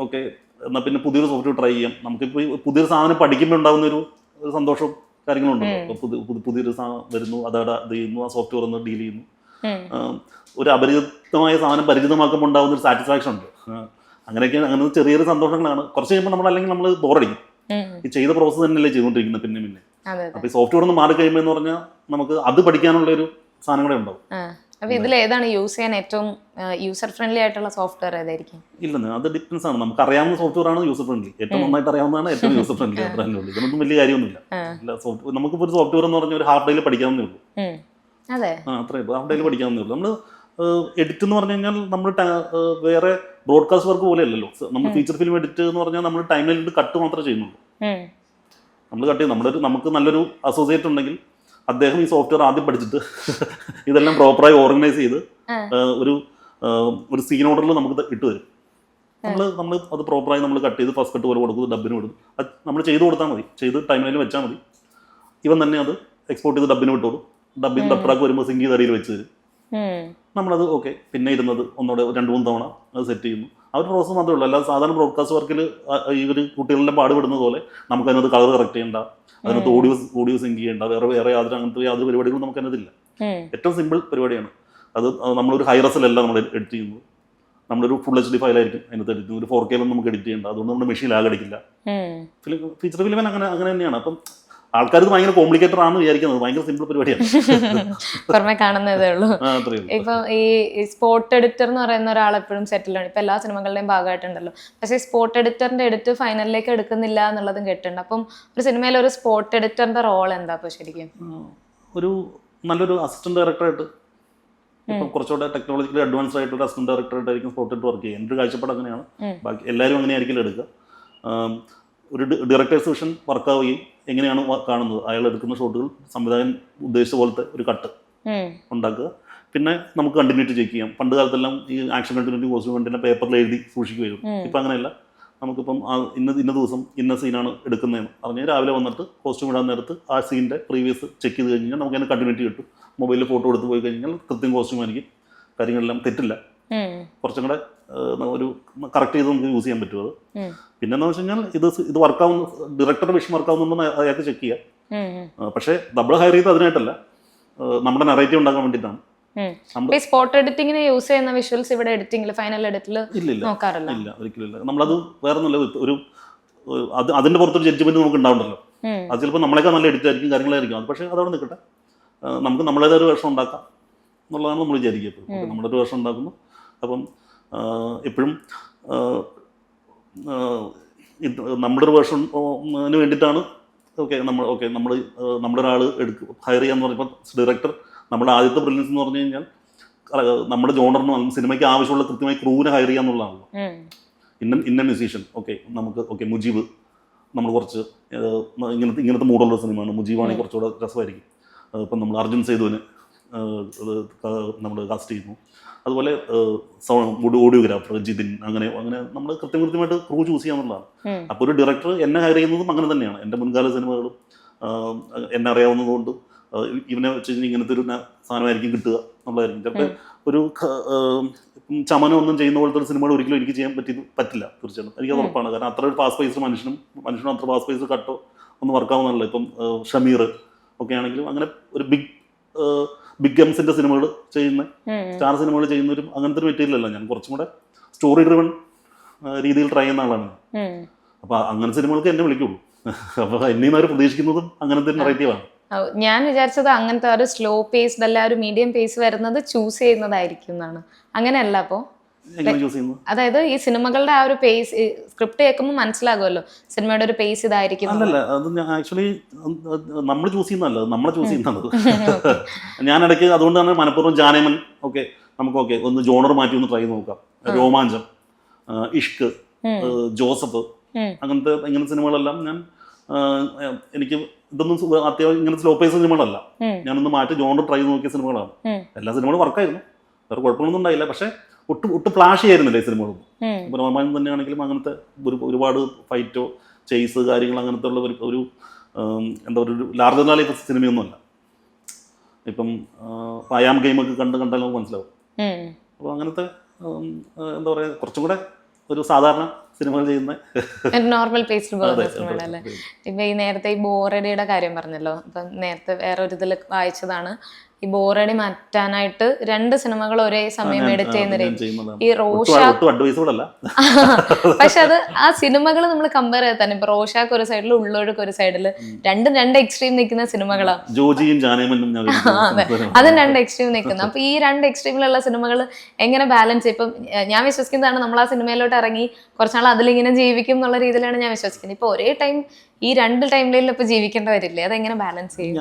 ഓക്കെ എന്നാൽ പിന്നെ പുതിയൊരു സോഫ്റ്റ്വെയർ ട്രൈ ചെയ്യാം. നമുക്കിപ്പോൾ പുതിയൊരു സാധനം പഠിക്കുമ്പോൾ ഉണ്ടാകുന്ന ഒരു സന്തോഷം കാര്യങ്ങളുണ്ടല്ലോ. പുതിയൊരു സാധനം വരുന്നു, അതവിടെ ഇത് ചെയ്യുന്നു, ആ സോഫ്റ്റ്വെയർ ഒന്ന് ഡീൽ ചെയ്യുന്നു. ഒരു അപരിചിതമായ സാധനം പരിചിതമാക്കുമ്പോൾ ഉണ്ടാകുന്ന ഒരു സാറ്റിസ്ഫാക്ഷൻ ഉണ്ട്. അങ്ങനെയൊക്കെ അങ്ങനെ ചെറിയൊരു സന്തോഷങ്ങളാണ്. കുറച്ച് കഴിയുമ്പോൾ അല്ലെങ്കിൽ നമ്മൾ ബോറടിക്കും. ഈ ചെയ്ത പ്രോസസ്സ് തന്നെയല്ലേ ചെയ്തുകൊണ്ടിരിക്കുന്നത് പിന്നെ. അപ്പോൾ ഈ സോഫ്റ്റ്വെയർ ഒന്ന് മാറി കഴിയുമ്പോൾ എന്ന് പറഞ്ഞാൽ നമുക്ക് അത് പഠിക്കാനുള്ള ഒരു സാധനം കൂടെ ഉണ്ടാവും. അപ്പോൾ ഇതിൽ ഏതാണ് യൂസ് ചെയ്യാൻ ഏറ്റവും യൂസർ ഫ്രണ്ട്ലി ആയിട്ടുള്ള സോഫ്റ്റ്വെയർ ഏതായിരിക്കും? ഇല്ലെന്ന് അത് ഡിപ്പെൻസ് ആണ്. നമുക്ക് അറിയാവുന്ന സോഫ്റ്റ്വെയർ ആണ് യൂസർ ഫ്രണ്ട്ലി. ഏറ്റവും നന്നായിട്ട് അറിയാവുന്നതാണ് ഏറ്റവും യൂസർ ഫ്രണ്ട്ലി. അത്ര തന്നെ ഉള്ളൂ. ഇതൊന്നും വലിയ കാര്യമൊന്നുമില്ല. നമുക്കിപ്പോൾ ഒരു സോഫ്റ്റ്വെയർ എന്ന് പറഞ്ഞാൽ ഒരു ഹാഫ് ഡേയിൽ പഠിക്കാവുന്നേ ഉള്ളൂ. അത്രേ ഉള്ളൂ, ഹാഫ് ഡേയിൽ പഠിക്കാവുന്നേ ഉള്ളൂ. നമ്മൾ എഡിറ്റ് എന്ന് പറഞ്ഞു കഴിഞ്ഞാൽ നമ്മൾ വേറെ ബ്രോഡ്കാസ്റ്റ് വർക്ക് പോലെ അല്ലല്ലോ. നമ്മൾ ഫീച്ചർ ഫിലിം എഡിറ്റ് എന്ന് പറഞ്ഞാൽ നമ്മൾ ടൈം ലൈനിൽ കട്ട് മാത്രമേ ചെയ്യുന്നുള്ളൂ. നമ്മൾ കട്ട് ചെയ്യും. നമുക്ക് നല്ലൊരു അസോസിയേറ്റ് ഉണ്ടെങ്കിൽ അദ്ദേഹം ഈ സോഫ്റ്റ്വെയർ ആദ്യം പഠിച്ചിട്ട് ഇതെല്ലാം പ്രോപ്പറായി ഓർഗനൈസ് ചെയ്ത് ഒരു സീൻ ഓർഡറിൽ നമുക്ക് ഇട്ട് തരും. നമ്മൾ അത് പ്രോപ്പറായി നമ്മൾ കട്ട് ചെയ്ത് ഫസ്റ്റ് കട്ട് പോലെ കൊടുക്കും, ഡബിന് കൊടുക്കും. അത് നമ്മൾ ചെയ്ത് കൊടുത്താൽ മതി, ചെയ്ത് ടൈം ലൈനിൽ വെച്ചാൽ മതി. ഇവൻ തന്നെ അത് എക്സ്പോർട്ട് ചെയ്ത് ഡബിന് വിട്ടോളും. ഡബിൻ ഡബ്ട്രാക്ക് വരുമ്പോൾ സിങ്ക് ചെയ്ത് അടിയിൽ വെച്ച് തരും. നമ്മളത് ഓക്കെ പിന്നെ ഇരുന്നത് ഒന്നുകൂടെ 2-3 തവണ അത് സെറ്റ് ചെയ്യുന്നു. ആ ഒരു പ്രോസസ്സ് മാത്രമേ ഉള്ളൂ. അല്ലാതെ സാധാരണ ബ്രോഡ്കാസ്റ്റ് വർക്കിൽ ഈ ഒരു കുട്ടികളുടെ പാടുപെടുന്നത് പോലെ നമുക്കതിനകത്ത് കളർ കറക്റ്റ് ചെയ്യേണ്ട, അതിനകത്ത് ഓഡിയോ സിങ്ക് ചെയ്യേണ്ട, വേറെ യാതൊരു പരിപാടികളും നമുക്ക് അതിനകത്തില്ല. ഏറ്റവും സിമ്പിൾ പരിപാടിയാണ് അത്. നമ്മളൊരു ഹൈ റെസിലല്ല നമ്മൾ എഡിറ്റ് ചെയ്യുന്നത്. നമ്മളൊരു ഫുൾ HD ഫയലായിരിക്കും അതിനകത്ത് എഡിറ്റ് ചെയ്യുന്നത്. ഒരു 4K നമുക്ക് എഡിറ്റ് ചെയ്യേണ്ട, അതുകൊണ്ട് നമ്മുടെ മെഷീൻ ലാഗ് അടിക്കില്ല. ഫീച്ചർ ഫിലിമിന് അങ്ങനെ തന്നെയാണ്. അപ്പം ആൾക്കാർ ഇത് ഭയങ്കര കോംപ്ലിക്കേറ്റഡ് ആണെന്ന് വിചാരിക്കുന്നത്. ഭയങ്കര സിമ്പിൾ പരിപാടിയാണ്, പുറമെ കാണുന്നതേ ഉള്ളൂ. ഇപ്പൊ ഈ സ്പോട്ട് എഡിറ്റർ എന്ന് പറയുന്ന ഒരാൾ എപ്പോഴും സെറ്റിലാണ്. ഇപ്പൊ എല്ലാ സിനിമകളുടെയും ഭാഗമായിട്ടുണ്ടല്ലോ. പക്ഷേ സ്പോട്ട് എഡിറ്ററിന്റെ എഡിറ്റ് ഫൈനലിലേക്ക് എടുക്കുന്നില്ല എന്നുള്ളതും കേട്ടിട്ടുണ്ട്. അപ്പം ഒരു സിനിമയിൽ ഒരു സ്പോട്ട് എഡിറ്ററിന്റെ റോൾ എന്താ ഇപ്പൊ ശരിക്കും? ഒരു നല്ലൊരു അസിസ്റ്റന്റ് ഡയറക്ടറായിട്ട്, ഇപ്പം കുറച്ചുകൂടെ ടെക്നോളജിക്കലി അഡ്വാൻസ്ഡ് ആയിട്ടൊരു അസിസ്റ്റന്റ് ഡയറക്ടറായിട്ടായിരിക്കും സ്പോട്ട് എഡിറ്റ് വർക്ക് ചെയ്യുക. എൻ്റെ ഒരു കാഴ്ചപ്പാട് അങ്ങനെയാണ്. ബാക്കി എല്ലാവരും അങ്ങനെയായിരിക്കും എടുക്കുക. ഒരു ഡയറക്ടേഴ്സ് വിഷൻ വർക്കാവുകയും എങ്ങനെയാണ് കാണുന്നത്, അയാൾ എടുക്കുന്ന ഷോട്ടുകൾ സംവിധായകൻ ഉദ്ദേശിച്ച പോലത്തെ ഒരു കട്ട് ഉണ്ടാക്കുക. പിന്നെ നമുക്ക് കണ്ടിന്യൂറ്റി ചെക്ക് ചെയ്യാം. പണ്ട് കാലത്തെല്ലാം ഈ ആക്ഷൻ കണ്ടിന്യൂറ്റി കോസ്റ്റ്യൂം കണ്ടിന്യൂറ്റി പേപ്പറിൽ എഴുതി സൂക്ഷിക്കുകയായിരുന്നു. ഇപ്പം അങ്ങനെയല്ല. നമുക്കിപ്പം ഇന്ന ദിവസം ഇന്ന സീനാണ് എടുക്കുന്നതെന്ന് പറഞ്ഞാൽ രാവിലെ വന്നിട്ട് കോസ്റ്റ്യൂം ഇടാൻ നേരത്ത് ആ സീനിൻ്റെ പ്രീവിയസ് ചെക്ക് ചെയ്ത് കഴിഞ്ഞാൽ നമുക്ക് അതിന് കണ്ടിന്യൂറ്റി കിട്ടും. മൊബൈലിൽ ഫോട്ടോ എടുത്ത് പോയി കഴിഞ്ഞാൽ കൃത്യം കോസ്റ്റ്യൂം ആയിരിക്കും, കാര്യങ്ങളെല്ലാം തെറ്റില്ല. കുറച്ചും കൂടെ ഒരു കറക്റ്റ് ചെയ്ത് നമുക്ക് യൂസ് ചെയ്യാൻ പറ്റും അത്. പിന്നെന്ന് വെച്ച് കഴിഞ്ഞാൽ ഇത് വർക്കാവുന്ന ഡയറക്ടറുടെ വിഷൻ വർക്കാവുന്നുണ്ടെന്ന് അയാൾക്ക് ചെക്ക് ചെയ്യാം. പക്ഷേ നമ്മൾ ഹയർ ചെയ്ത് അതിനായിട്ടല്ല, നമ്മുടെ നെറേറ്റീവ് ഉണ്ടാക്കാൻ വേണ്ടിയിട്ടാണ്. സ്പോട്ട് എഡിറ്റിംഗിന് യൂസ് ചെയ്യുന്ന വിഷ്വൽസ് ഇവിടെ എഡിറ്റിംഗിൽ ഫൈനൽ എഡിറ്റിൽ നോക്കാറില്ല. ഇല്ല, ഒരിക്കലും ഇല്ല. നമ്മളത് വേറെ നല്ല ഒരു അതിന്റെ പുറത്തൊരു ജഡ്ജ്മെന്റ് നമുക്ക് ഉണ്ടാവുണ്ടല്ലോ. അത് ചിലപ്പോൾ നമ്മളെക്കാൾ നല്ല എഡിറ്റ് ആയിരിക്കും, കാര്യങ്ങളായിരിക്കും. അത് പക്ഷേ അതവിടെ നിൽക്കട്ടെ, നമുക്ക് നമ്മളേതായ ഒരു വേഷം ഉണ്ടാക്കാം എന്നുള്ളതാണ് നമ്മൾ വിചാരിക്കുക. നമ്മുടെ ഒരു വേഷം ഉണ്ടാക്കുന്നു. അപ്പം എപ്പോഴും നമ്മുടെ ഒരു വേർഷന് വേണ്ടിയിട്ടാണ് നമ്മുടെ ഒരാൾ ഹയർ ചെയ്യാന്ന് പറഞ്ഞപ്പോൾ ഡയറക്ടർ നമ്മുടെ ആദ്യത്തെ ബ്രില്യൻസ് എന്ന് പറഞ്ഞു കഴിഞ്ഞാൽ നമ്മുടെ ജോണറിന് സിനിമയ്ക്ക് ആവശ്യമുള്ള കൃത്യമായി ക്രൂവിനെ ഹയർ ചെയ്യുക എന്നുള്ളതാണല്ലോ. ഇന്ന മ്യൂസീഷ്യൻ നമുക്ക് മുജീബ്, നമ്മൾ കുറച്ച് ഇങ്ങനത്തെ മൂടുള്ള സിനിമയാണ്. മുജീബാണെങ്കിൽ കുറച്ചുകൂടെ രസമായിരിക്കും. ഇപ്പം നമ്മൾ അർജുൻ സേതുവിന് നമ്മൾ കാസ്റ്റ് ചെയ്യുന്നു. അതുപോലെ ഓഡിയോഗ്രാഫർ ജിതിൻ, അങ്ങനെ നമ്മൾ കൃത്യമായിട്ട് ക്രൂ ചൂസ് ചെയ്യാന്നുള്ളതാണ്. അപ്പോൾ ഒരു ഡയറക്ടർ എന്നെ ഹയർ ചെയ്യുന്നതും അങ്ങനെ തന്നെയാണ്. എൻ്റെ മുൻകാല സിനിമകളും എന്നെ അറിയാവുന്നതുകൊണ്ട് ഇവനെ വെച്ച് ഇങ്ങനത്തെ ഒരു സാധനമായിരിക്കും കിട്ടുക എന്നുള്ളതായിരിക്കും. ചിലപ്പോൾ ഒരു ചമനം ഒന്നും ചെയ്യുന്ന പോലത്തെ ഒരു സിനിമകൾ ഒരിക്കലും എനിക്ക് ചെയ്യാൻ പറ്റില്ല തീർച്ചയായിട്ടും. എനിക്കത് ഉറപ്പാണ്. കാരണം അത്ര ഒരു ഫാസ്റ്റ് പേസ് മനുഷ്യനും അത്ര ഫാസ്റ്റ് പേസ് കട്ടോ ഒന്നും വർക്കാവുന്നതല്ല. ഇപ്പം ഷമീർ ഒക്കെ ആണെങ്കിലും അങ്ങനെ ഒരു ബിഗ് ഗംസിന്റെ സിനിമകൾ ചെയ്യുന്ന, സ്റ്റാർ സിനിമകൾ ചെയ്യുന്ന ഒരു അങ്ങനത്തെ ഒരു മെറ്റീരിയൽ അല്ല ഞാൻ. കുറച്ചും കൂടെ സ്റ്റോറി ഡ്രിവൺ രീതിയിൽ ട്രൈ ചെയ്യുന്ന ആളാണ്. അപ്പൊ അങ്ങനെ സിനിമകൾക്ക് എന്നെ വിളിക്കുള്ളൂ. അപ്പൊ എന്നെ അവർ പ്രതീക്ഷിക്കുന്നതും അങ്ങനത്തെ നെറേറ്റീവാണ്. ഞാൻ വിചാരിച്ചത് അങ്ങനത്തെ ഒരു സ്ലോ പേസ്ഡ് അല്ല ഒരു മീഡിയം പേസ് വരുന്നത് ചൂസ് ചെയ്യുന്നതായിരിക്കും എന്നാണ്. അങ്ങനെയല്ല. അപ്പോൾ അതായത് ഈ സിനിമകളുടെ ആ ഒരു പേസ് സ്ക്രിപ്റ്റ് കേൾക്കുമ്പോൾ മനസ്സിലാകുമല്ലോ സിനിമയുടെ ഒരു പേസ് ഇതായിരിക്കും. അല്ലല്ല, അത് ആക്ച്വലി നമ്മൾ ചൂസ് ചെയ്യുന്നതല്ല, നമ്മളെ ചൂസ് ചെയ്യുന്നത്. ഞാൻ ഇടയ്ക്ക് അതുകൊണ്ടാണ് മനഃപൂർവ്വം ജാനേമൻ ഒക്കെ നമുക്ക് ഒന്ന് ജോണർ മാറ്റി ഒന്ന് ട്രൈ നോക്കാം. രോമാഞ്ചം, ഇഷ്ക്, ജോസഫ്, ഇങ്ങനത്തെ സിനിമകളെല്ലാം ഞാൻ എനിക്ക് ഇതൊന്നും അത്യാവശ്യം ഇങ്ങനത്തെ സ്ലോ പേസ് സിനിമകളല്ല. ഞാനൊന്ന് മാറ്റി ജോണർ ട്രൈ നോക്കിയ സിനിമകളാണ്. എല്ലാ സിനിമകളും വർക്കായിരുന്നു, വേറെ കുഴപ്പമൊന്നും ഉണ്ടായില്ല. പക്ഷെ ഒട്ടും ഫ്ലാഷ് ചെയ്യായിരുന്നില്ല ഈ സിനിമകളൊന്നും. ഇപ്പോൾ രോമാഞ്ചം തന്നെയാണെങ്കിലും അങ്ങനത്തെ ഒരുപാട് ഫൈറ്റോ ചേസ് കാര്യങ്ങൾ അങ്ങനത്തെ ഉള്ള ഒരു എന്താ ഒരു ലാർജർ ദാൻ ലൈഫ് സിനിമയൊന്നുമല്ല. ഇപ്പം പായാം ഗെയിമൊക്കെ കണ്ടാൽ നമുക്ക് മനസ്സിലാവും. അപ്പോൾ അങ്ങനത്തെ എന്താ പറയുക, കുറച്ചും കൂടെ ഒരു സാധാരണ സിനിമകൾ ചെയ്യുന്ന നോർമൽ പേസ്ഡ് പോകുന്ന സിനിമകളല്ലേ. ഇപ്പൊ ഈ നേരത്തെ ഈ ബോറടിയുടെ കാര്യം പറഞ്ഞല്ലോ. ഇപ്പം നേരത്തെ വേറെ ഒരു ഇതിൽ വായിച്ചതാണ്, ഈ ബോറടി മാറ്റാനായിട്ട് 2 സിനിമകൾ ഒരേ സമയം എഡിറ്റ് ചെയ്യുന്ന രീതി. ഈ റോഷാക്ക് പക്ഷെ അത് ആ സിനിമകൾ നമ്മൾ കമ്പയർ ചെയ്താൽ തന്നെ ഇപ്പൊ റോഷാക്ക് ഒരു സൈഡിൽ ഉള്ളൊഴുക്ക് ഒരു സൈഡില്, രണ്ടും 2 എക്സ്ട്രീം നിൽക്കുന്ന സിനിമകളാണ്. അതെ, അതും 2 എക്സ്ട്രീം നിൽക്കുന്നത്. അപ്പൊ ഈ 2 എക്സ്ട്രീമിലുള്ള സിനിമകൾ എങ്ങനെ ബാലൻസ്? ഇപ്പം ഞാൻ വിശ്വസിക്കുന്നതാണ് നമ്മൾ ആ സിനിമയിലോട്ട് ഇറങ്ങി കുറച്ചാൾ അതിലിങ്ങനെ ജീവിക്കും എന്നുള്ള രീതിയിലാണ് ഞാൻ വിശ്വസിക്കുന്നത്. ഇപ്പൊ ഒരേ ടൈം ഈ 2 ടൈം ലൈനിൽ ഇപ്പൊ ജീവിക്കേണ്ട വരില്ലേ? അതെങ്ങനെ ബാലൻസ് ചെയ്യും?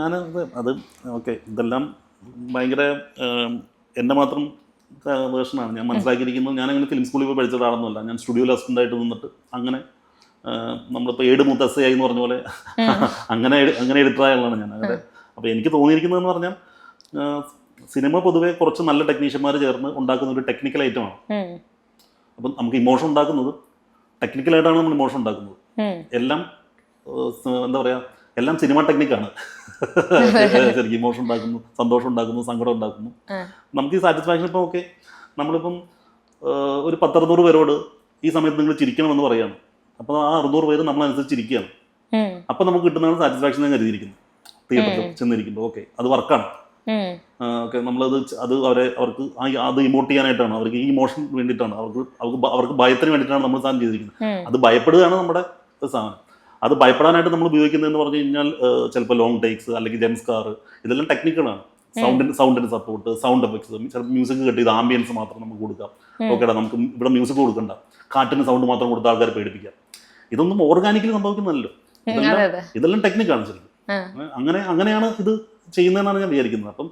ഇതെല്ലാം ഭയങ്കര എൻ്റെ മാത്രം വേർഷനാണ് ഞാൻ മനസ്സിലാക്കിയിരിക്കുന്നത്. ഞാനങ്ങനെ ഫിലിം സ്കൂളിൽ പോയി പഠിച്ച ഒരാളൊന്നുമല്ല. ഞാൻ സ്റ്റുഡിയോയിൽ അസിസ്റ്റൻ്റായിട്ട് നിന്നിട്ട് അങ്ങനെ നമ്മളിപ്പോൾ ഏട് മുത്തസ്സയായി എന്ന് പറഞ്ഞ പോലെ അങ്ങനെ എഡിറ്ററായ ആളാണ് ഞാൻ. അങ്ങനെ അപ്പോൾ എനിക്ക് തോന്നിയിരിക്കുന്നതെന്ന് പറഞ്ഞാൽ സിനിമ പൊതുവെ കുറച്ച് നല്ല ടെക്നീഷ്യന്മാർ ചേർന്ന് ഉണ്ടാക്കുന്ന ഒരു ടെക്നിക്കൽ ഐറ്റമാണ്. അപ്പം നമുക്ക് ഇമോഷൻ ഉണ്ടാക്കുന്നത് ടെക്നിക്കലായിട്ടാണ് നമ്മൾ ഇമോഷൻ ഉണ്ടാക്കുന്നത്. എല്ലാം എന്താ പറയുക, എല്ലാം സിനിമ ടെക്നിക്കാണ്. ശരിക്കും ഇമോഷൻ ഉണ്ടാക്കുന്നു, സന്തോഷം ഉണ്ടാക്കുന്നു, സങ്കടം ഉണ്ടാക്കുന്നു. നമുക്ക് ഈ സാറ്റിസ്ഫാക്ഷൻ ഇപ്പോൾ നമ്മളിപ്പം ഒരു 10-600 പേരോട് ഈ സമയത്ത് നിങ്ങൾ ചിരിക്കണമെന്ന് പറയാണ്. അപ്പോൾ ആ 600 പേര് നമ്മളനുസരിച്ച് ചിരിക്കുകയാണ്. അപ്പം നമുക്ക് കിട്ടുന്നതാണ് സാറ്റിസ്ഫാക്ഷൻ എന്ന് കരുതിയിരിക്കുന്നത്. തിയേറ്ററിൽ ചെന്നിരിക്കുമ്പോൾ അത് വർക്കാണ്. നമ്മളത് അവർക്ക് അത് ഇമോട്ട് ചെയ്യാനായിട്ടാണ്, അവർക്ക് ഈ ഇമോഷൻ വേണ്ടിയിട്ടാണ്, അവർക്ക് ഭയത്തിന് വേണ്ടിയിട്ടാണ് നമ്മൾ സാധനം ചെയ്തിരിക്കുന്നത്. അത് ഭയപ്പെടുകയാണ് നമ്മുടെ സാധനം. അത് ഭയപ്പെടാനായിട്ട് നമ്മൾ ഉപയോഗിക്കുന്നതെന്ന് പറഞ്ഞു കഴിഞ്ഞാൽ ചിലപ്പോൾ ലോങ് ടേക്സ് അല്ലെങ്കിൽ ജംസ്കാർ, ഇതെല്ലാം ടെക്നിക്കുകളാണ്. സൗണ്ടിന് സപ്പോർട്ട്, സൗണ്ട് എഫക്ട്സ്, ചിലപ്പോൾ മ്യൂസിക് കിട്ടി ഇത് ആംബിയൻസ് മാത്രം നമുക്ക് കൊടുക്കാം. ഓക്കേടാ, നമുക്ക് ഇവിടെ മ്യൂസിക് കൊടുക്കണ്ട, കാറ്റിന് സൗണ്ട് മാത്രം കൊടുത്ത് ആൾക്കാരെ പേടിപ്പിക്കാം. ഇതൊന്നും ഓർഗാനിക്കലി സംഭവിക്കുന്നതല്ലോ. ഇതെല്ലാം ടെക്നിക്കാണ് ശരിക്കും. അങ്ങനെയാണ് ഇത് ചെയ്യുന്നതെന്നാണ് ഞാൻ വിചാരിക്കുന്നത്. അപ്പം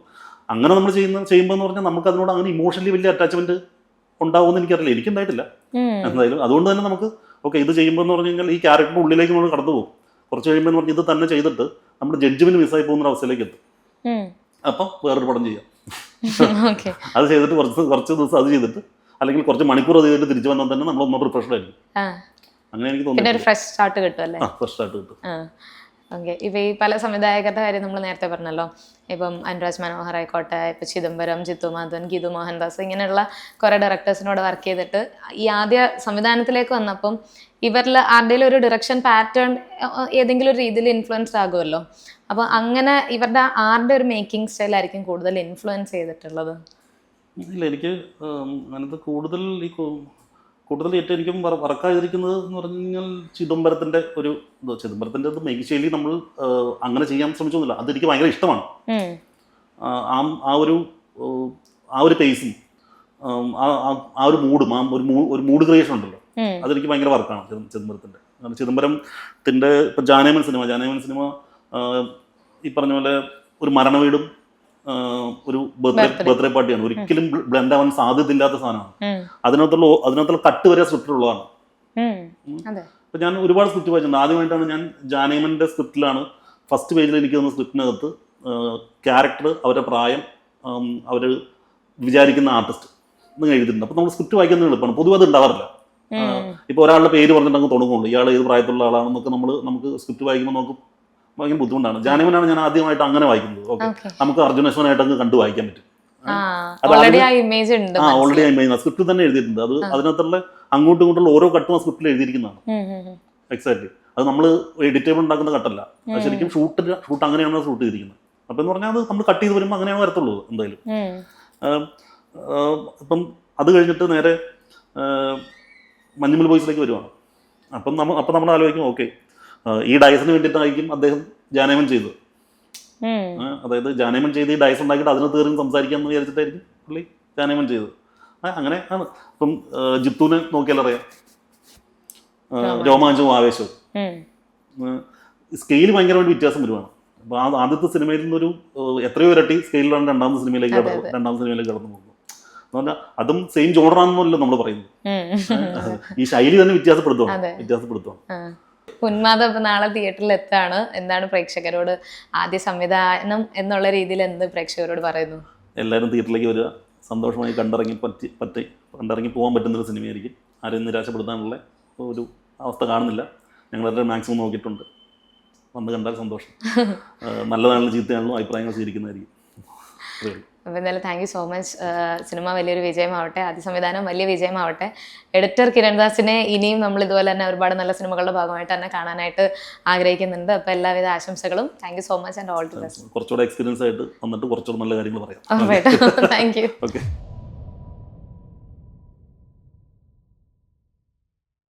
അങ്ങനെ നമ്മൾ ചെയ്യുമ്പോൾ എന്ന് പറഞ്ഞാൽ നമുക്ക് അതിനോട് അങ്ങനെ ഇമോഷണലി വലിയ അറ്റാച്ച്മെന്റ് ഉണ്ടാവുമെന്ന് എനിക്കറിയില്ല. എനിക്കുണ്ടായിട്ടില്ല എന്തായാലും. അതുകൊണ്ട് തന്നെ നമുക്ക് ഇത് ചെയ്യുമ്പോൾ എന്ന് പറഞ്ഞു കഴിഞ്ഞാൽ ഈ ക്യാരക്ടറിന്റെ ഉള്ളിലേക്ക് നമ്മൾ കടന്നു പോകും. കുറച്ച് കഴിയുമ്പോൾ എന്ന് പറഞ്ഞാൽ ഇത് തന്നെ ചെയ്തിട്ട് നമ്മുടെ ജഡ്ജ്മെന്റ് മിസ്സായി പോകുന്ന അവസ്ഥയിലേക്ക് എത്തും. അപ്പം വേറൊരു പടം ചെയ്യാം. അത് ചെയ്തിട്ട് കുറച്ച് ദിവസം അത് ചെയ്തിട്ട് അല്ലെങ്കിൽ കുറച്ച് മണിക്കൂർ അത് ചെയ്തിട്ട് തിരിച്ചു വന്നാൽ തന്നെ നമ്മൾ ഒന്നും പ്രിപ്പറേഷൻ ആയിരിക്കും. അങ്ങനെ എനിക്ക് തോന്നുന്നു ഫ്രഷ് സ്റ്റാർട്ട് കിട്ടും. ഓക്കെ. ഇപ്പം ഈ പല സംവിധായകരുടെ കാര്യം നമ്മൾ നേരത്തെ പറഞ്ഞല്ലോ. ഇപ്പം അനുരാജ് മനോഹർ ആയിക്കോട്ടെ, ഇപ്പം ചിദംബരം, ജിത്തു മാധവൻ, ഗീതു മോഹൻദാസ്, ഇങ്ങനെയുള്ള കുറേ ഡയറക്ടേഴ്സിനോട് വർക്ക് ചെയ്തിട്ട് ഈ ആദ്യ സംവിധാനത്തിലേക്ക് വന്നപ്പം ഇവരിൽ ആരുടെയും ഒരു ഡിറക്ഷൻ പാറ്റേൺ ഏതെങ്കിലും ഒരു രീതിയിൽ ഇൻഫ്ലുവൻസ് ആകുമല്ലോ. അപ്പോൾ അങ്ങനെ ഇവരുടെ ആരുടെ ഒരു മേക്കിംഗ് സ്റ്റൈലായിരിക്കും കൂടുതൽ ഇൻഫ്ലുവൻസ് ചെയ്തിട്ടുള്ളത്? ഇല്ല, എനിക്ക് അങ്ങനത്തെ കൂടുതൽ ഏറ്റവും എനിക്കും വർക്കായിരിക്കുന്നത് എന്ന് പറഞ്ഞു കഴിഞ്ഞാൽ ചിദംബരത്തിൻ്റെ ചിദംബരത്തിൻ്റെ മേക്കിംഗ് ശൈലി നമ്മൾ അങ്ങനെ ചെയ്യാൻ ശ്രമിച്ചൊന്നുമില്ല. അതെനിക്ക് ഭയങ്കര ഇഷ്ടമാണ്. ആ ഒരു പേസും ആ ഒരു മൂഡും ഒരു മൂഡ് ക്രിയേഷൻ ഉണ്ടല്ലോ, അതെനിക്ക് ഭയങ്കര വർക്കാണ് ചിദംബരത്തിൻ്റെ. ചിദംബരത്തിൻ്റെ ഇപ്പം ജാനേമൻ സിനിമ ഈ പറഞ്ഞ പോലെ ഒരു മരണവീടും ഒരു ബർത്ത്ഡേ പാർട്ടിയാണ്. ഒരിക്കലും ബ്ലെൻഡ് ആവാൻ സാധ്യതയില്ലാത്ത സാധനമാണ്. അതിനകത്തുള്ള കട്ട് വരെ സ്ക്രിപ്റ്റിലുള്ളതാണ്. അപ്പൊ ഞാൻ ഒരുപാട് സ്ക്രിപ്റ്റ് വായിച്ചിട്ടുണ്ട്. ആദ്യമായിട്ടാണ് ഞാൻ ജാനേമന്റെ സ്ക്രിപ്റ്റിലാണ് ഫസ്റ്റ് പേജിൽ എനിക്ക് തന്ന സ്ക്രിപ്റ്റിനകത്ത് ക്യാരക്ടർ, അവരുടെ പ്രായം, അവർ വിചാരിക്കുന്ന ആർട്ടിസ്റ്റ് എന്ന് എഴുതിയിട്ടുണ്ട്. അപ്പോൾ നമ്മൾ സ്ക്രിപ്റ്റ് വായിക്കുന്നത് എളുപ്പമാണ്. പൊതുവെ അത് ഉണ്ടാവാറില്ല. ഇപ്പോൾ ഒരാളുടെ പേര് പറഞ്ഞിട്ട് തുടങ്ങുള്ളൂ, ഇയാൾ ഏത് പ്രായത്തിലുള്ള ആളാണെന്നൊക്കെ നമുക്ക് സ്ക്രിപ്റ്റ് വായിക്കുമ്പോൾ നമുക്ക് ഭയങ്കര ബുദ്ധിമുട്ടാണ്. ജാനമനാണ് ഞാൻ ആദ്യമായിട്ട് അങ്ങനെ വായിക്കുന്നത്. ഓക്കെ, നമുക്ക് അർജുൻ അശ്വനായിട്ട് അങ്ങ് കണ്ടു വായിക്കാൻ പറ്റും. ഓൾറെഡി ആ ഇമേജ് ഉണ്ട്, ഓൾറെഡി ആ ഇമേജ് സ്ക്രിപ്റ്റ് തന്നെ എഴുതിയിട്ടുണ്ട്. അത് അതിനകത്തുള്ള അങ്ങോട്ടും ഇങ്ങോട്ടുള്ള ഓരോ കട്ടും ആ സ്ക്രിപ്റ്റിൽ എഴുതിയിരിക്കുന്നതാണ്. എക്സാക്ട്ലി. അത് നമ്മൾ എഡിറ്റേബിൾ ഉണ്ടാക്കുന്ന കട്ടല്ല, അത് ശരിക്കും ഷൂട്ട് അങ്ങനെയാണ് ഷൂട്ട് ചെയ്തിരിക്കുന്നത്. അപ്പം എന്ന് പറഞ്ഞാൽ അത് നമ്മൾ കട്ട് ചെയ്ത് വരുമ്പോൾ അങ്ങനെയാണ് വരത്തുള്ളൂ എന്തായാലും. ഇപ്പം അത് കഴിഞ്ഞിട്ട് നേരെ മഞ്ഞുമൽ ബോയ്സിലേക്ക് വരുവാണ്. അപ്പം നമ്മൾ ആലോചിക്കും, ഓക്കെ, ഈ ഡയസിന് വേണ്ടിയിട്ടായിരിക്കും അദ്ദേഹം ജാനേമൻ ചെയ്തത്. അതായത് ജാനേമൻ ചെയ്ത് ഈ ഡയസ് ഉണ്ടാക്കിയിട്ട് അതിനെ തീർന്ന് സംസാരിക്കാമെന്ന് വിചാരിച്ചിട്ടായിരിക്കും പുള്ളി ജാനേമൻ ചെയ്തത്. അങ്ങനെ ആണ്. ഇപ്പം ജിത്തുവിനെ നോക്കിയാൽ അറിയാം, രോമാഞ്ചവും ആവേശവും സ്കെയിൽ ഭയങ്കരമായിട്ട് വ്യത്യാസം വരുവാണ്. അപ്പോൾ ആദ്യത്തെ സിനിമയിൽ നിന്നൊരു എത്രയോ ഇരട്ടി സ്കെയിലാണ് രണ്ടാമത്തെ സിനിമയിലേക്ക് കടന്നു പോകുന്നത്. എന്ന് പറഞ്ഞാൽ അതും സെയിം ജോണറാണെന്നല്ലോ നമ്മൾ പറയുന്നത്. ഈ ശൈലി തന്നെ വ്യത്യാസപ്പെടുത്തുവാണ്. ഉന്മാദം ഇപ്പൊ നാളെ തിയേറ്ററിൽ എത്താണ്. എന്താണ് പ്രേക്ഷകരോട് ആദ്യ സംവിധാനം എന്നുള്ള രീതിയിൽ എന്ത് പ്രേക്ഷകരോട് പറയുന്നു? എല്ലാവരും തിയേറ്ററിലേക്ക് വരിക, സന്തോഷമായി കണ്ടിറങ്ങി പോകാൻ പറ്റുന്നൊരു സിനിമയായിരിക്കും. ആരെയും നിരാശപ്പെടുത്താനുള്ള ഒരു അവസ്ഥ കാണുന്നില്ല. ഞങ്ങളെല്ലാവരും മാക്സിമം നോക്കിയിട്ടുണ്ട്. വന്ന് കണ്ടാൽ സന്തോഷം. നല്ലതാണെങ്കിലും ചീത്തയാണെങ്കിലും അഭിപ്രായങ്ങൾ സ്വീകരിക്കുന്നതായിരിക്കും. അപ്പോൾ എന്തായാലും thank you so much. Cinema വലിയൊരു വിജയമാവട്ടെ, ആദ്യ സംവിധാനം വലിയ വിജയമാവട്ടെ. എഡിറ്റർ കിരൺദാസിനെ ഇനിയും നമ്മൾ ഇതുപോലെ തന്നെ ഒരുപാട് നല്ല സിനിമകളുടെ ഭാഗമായിട്ട് തന്നെ കാണാനായിട്ട് ആഗ്രഹിക്കുന്നുണ്ട്. അപ്പോൾ എല്ലാവിധ ആശംസകളും. Thank you so much and all the best. കുറച്ചുകൂടെ എക്സ്പീരിയൻസ് ആയിട്ട് വന്നിട്ട് കുറച്ചുകൂടെ നല്ല കാര്യങ്ങൾ പറയാം. Thank you. ഓക്കെ.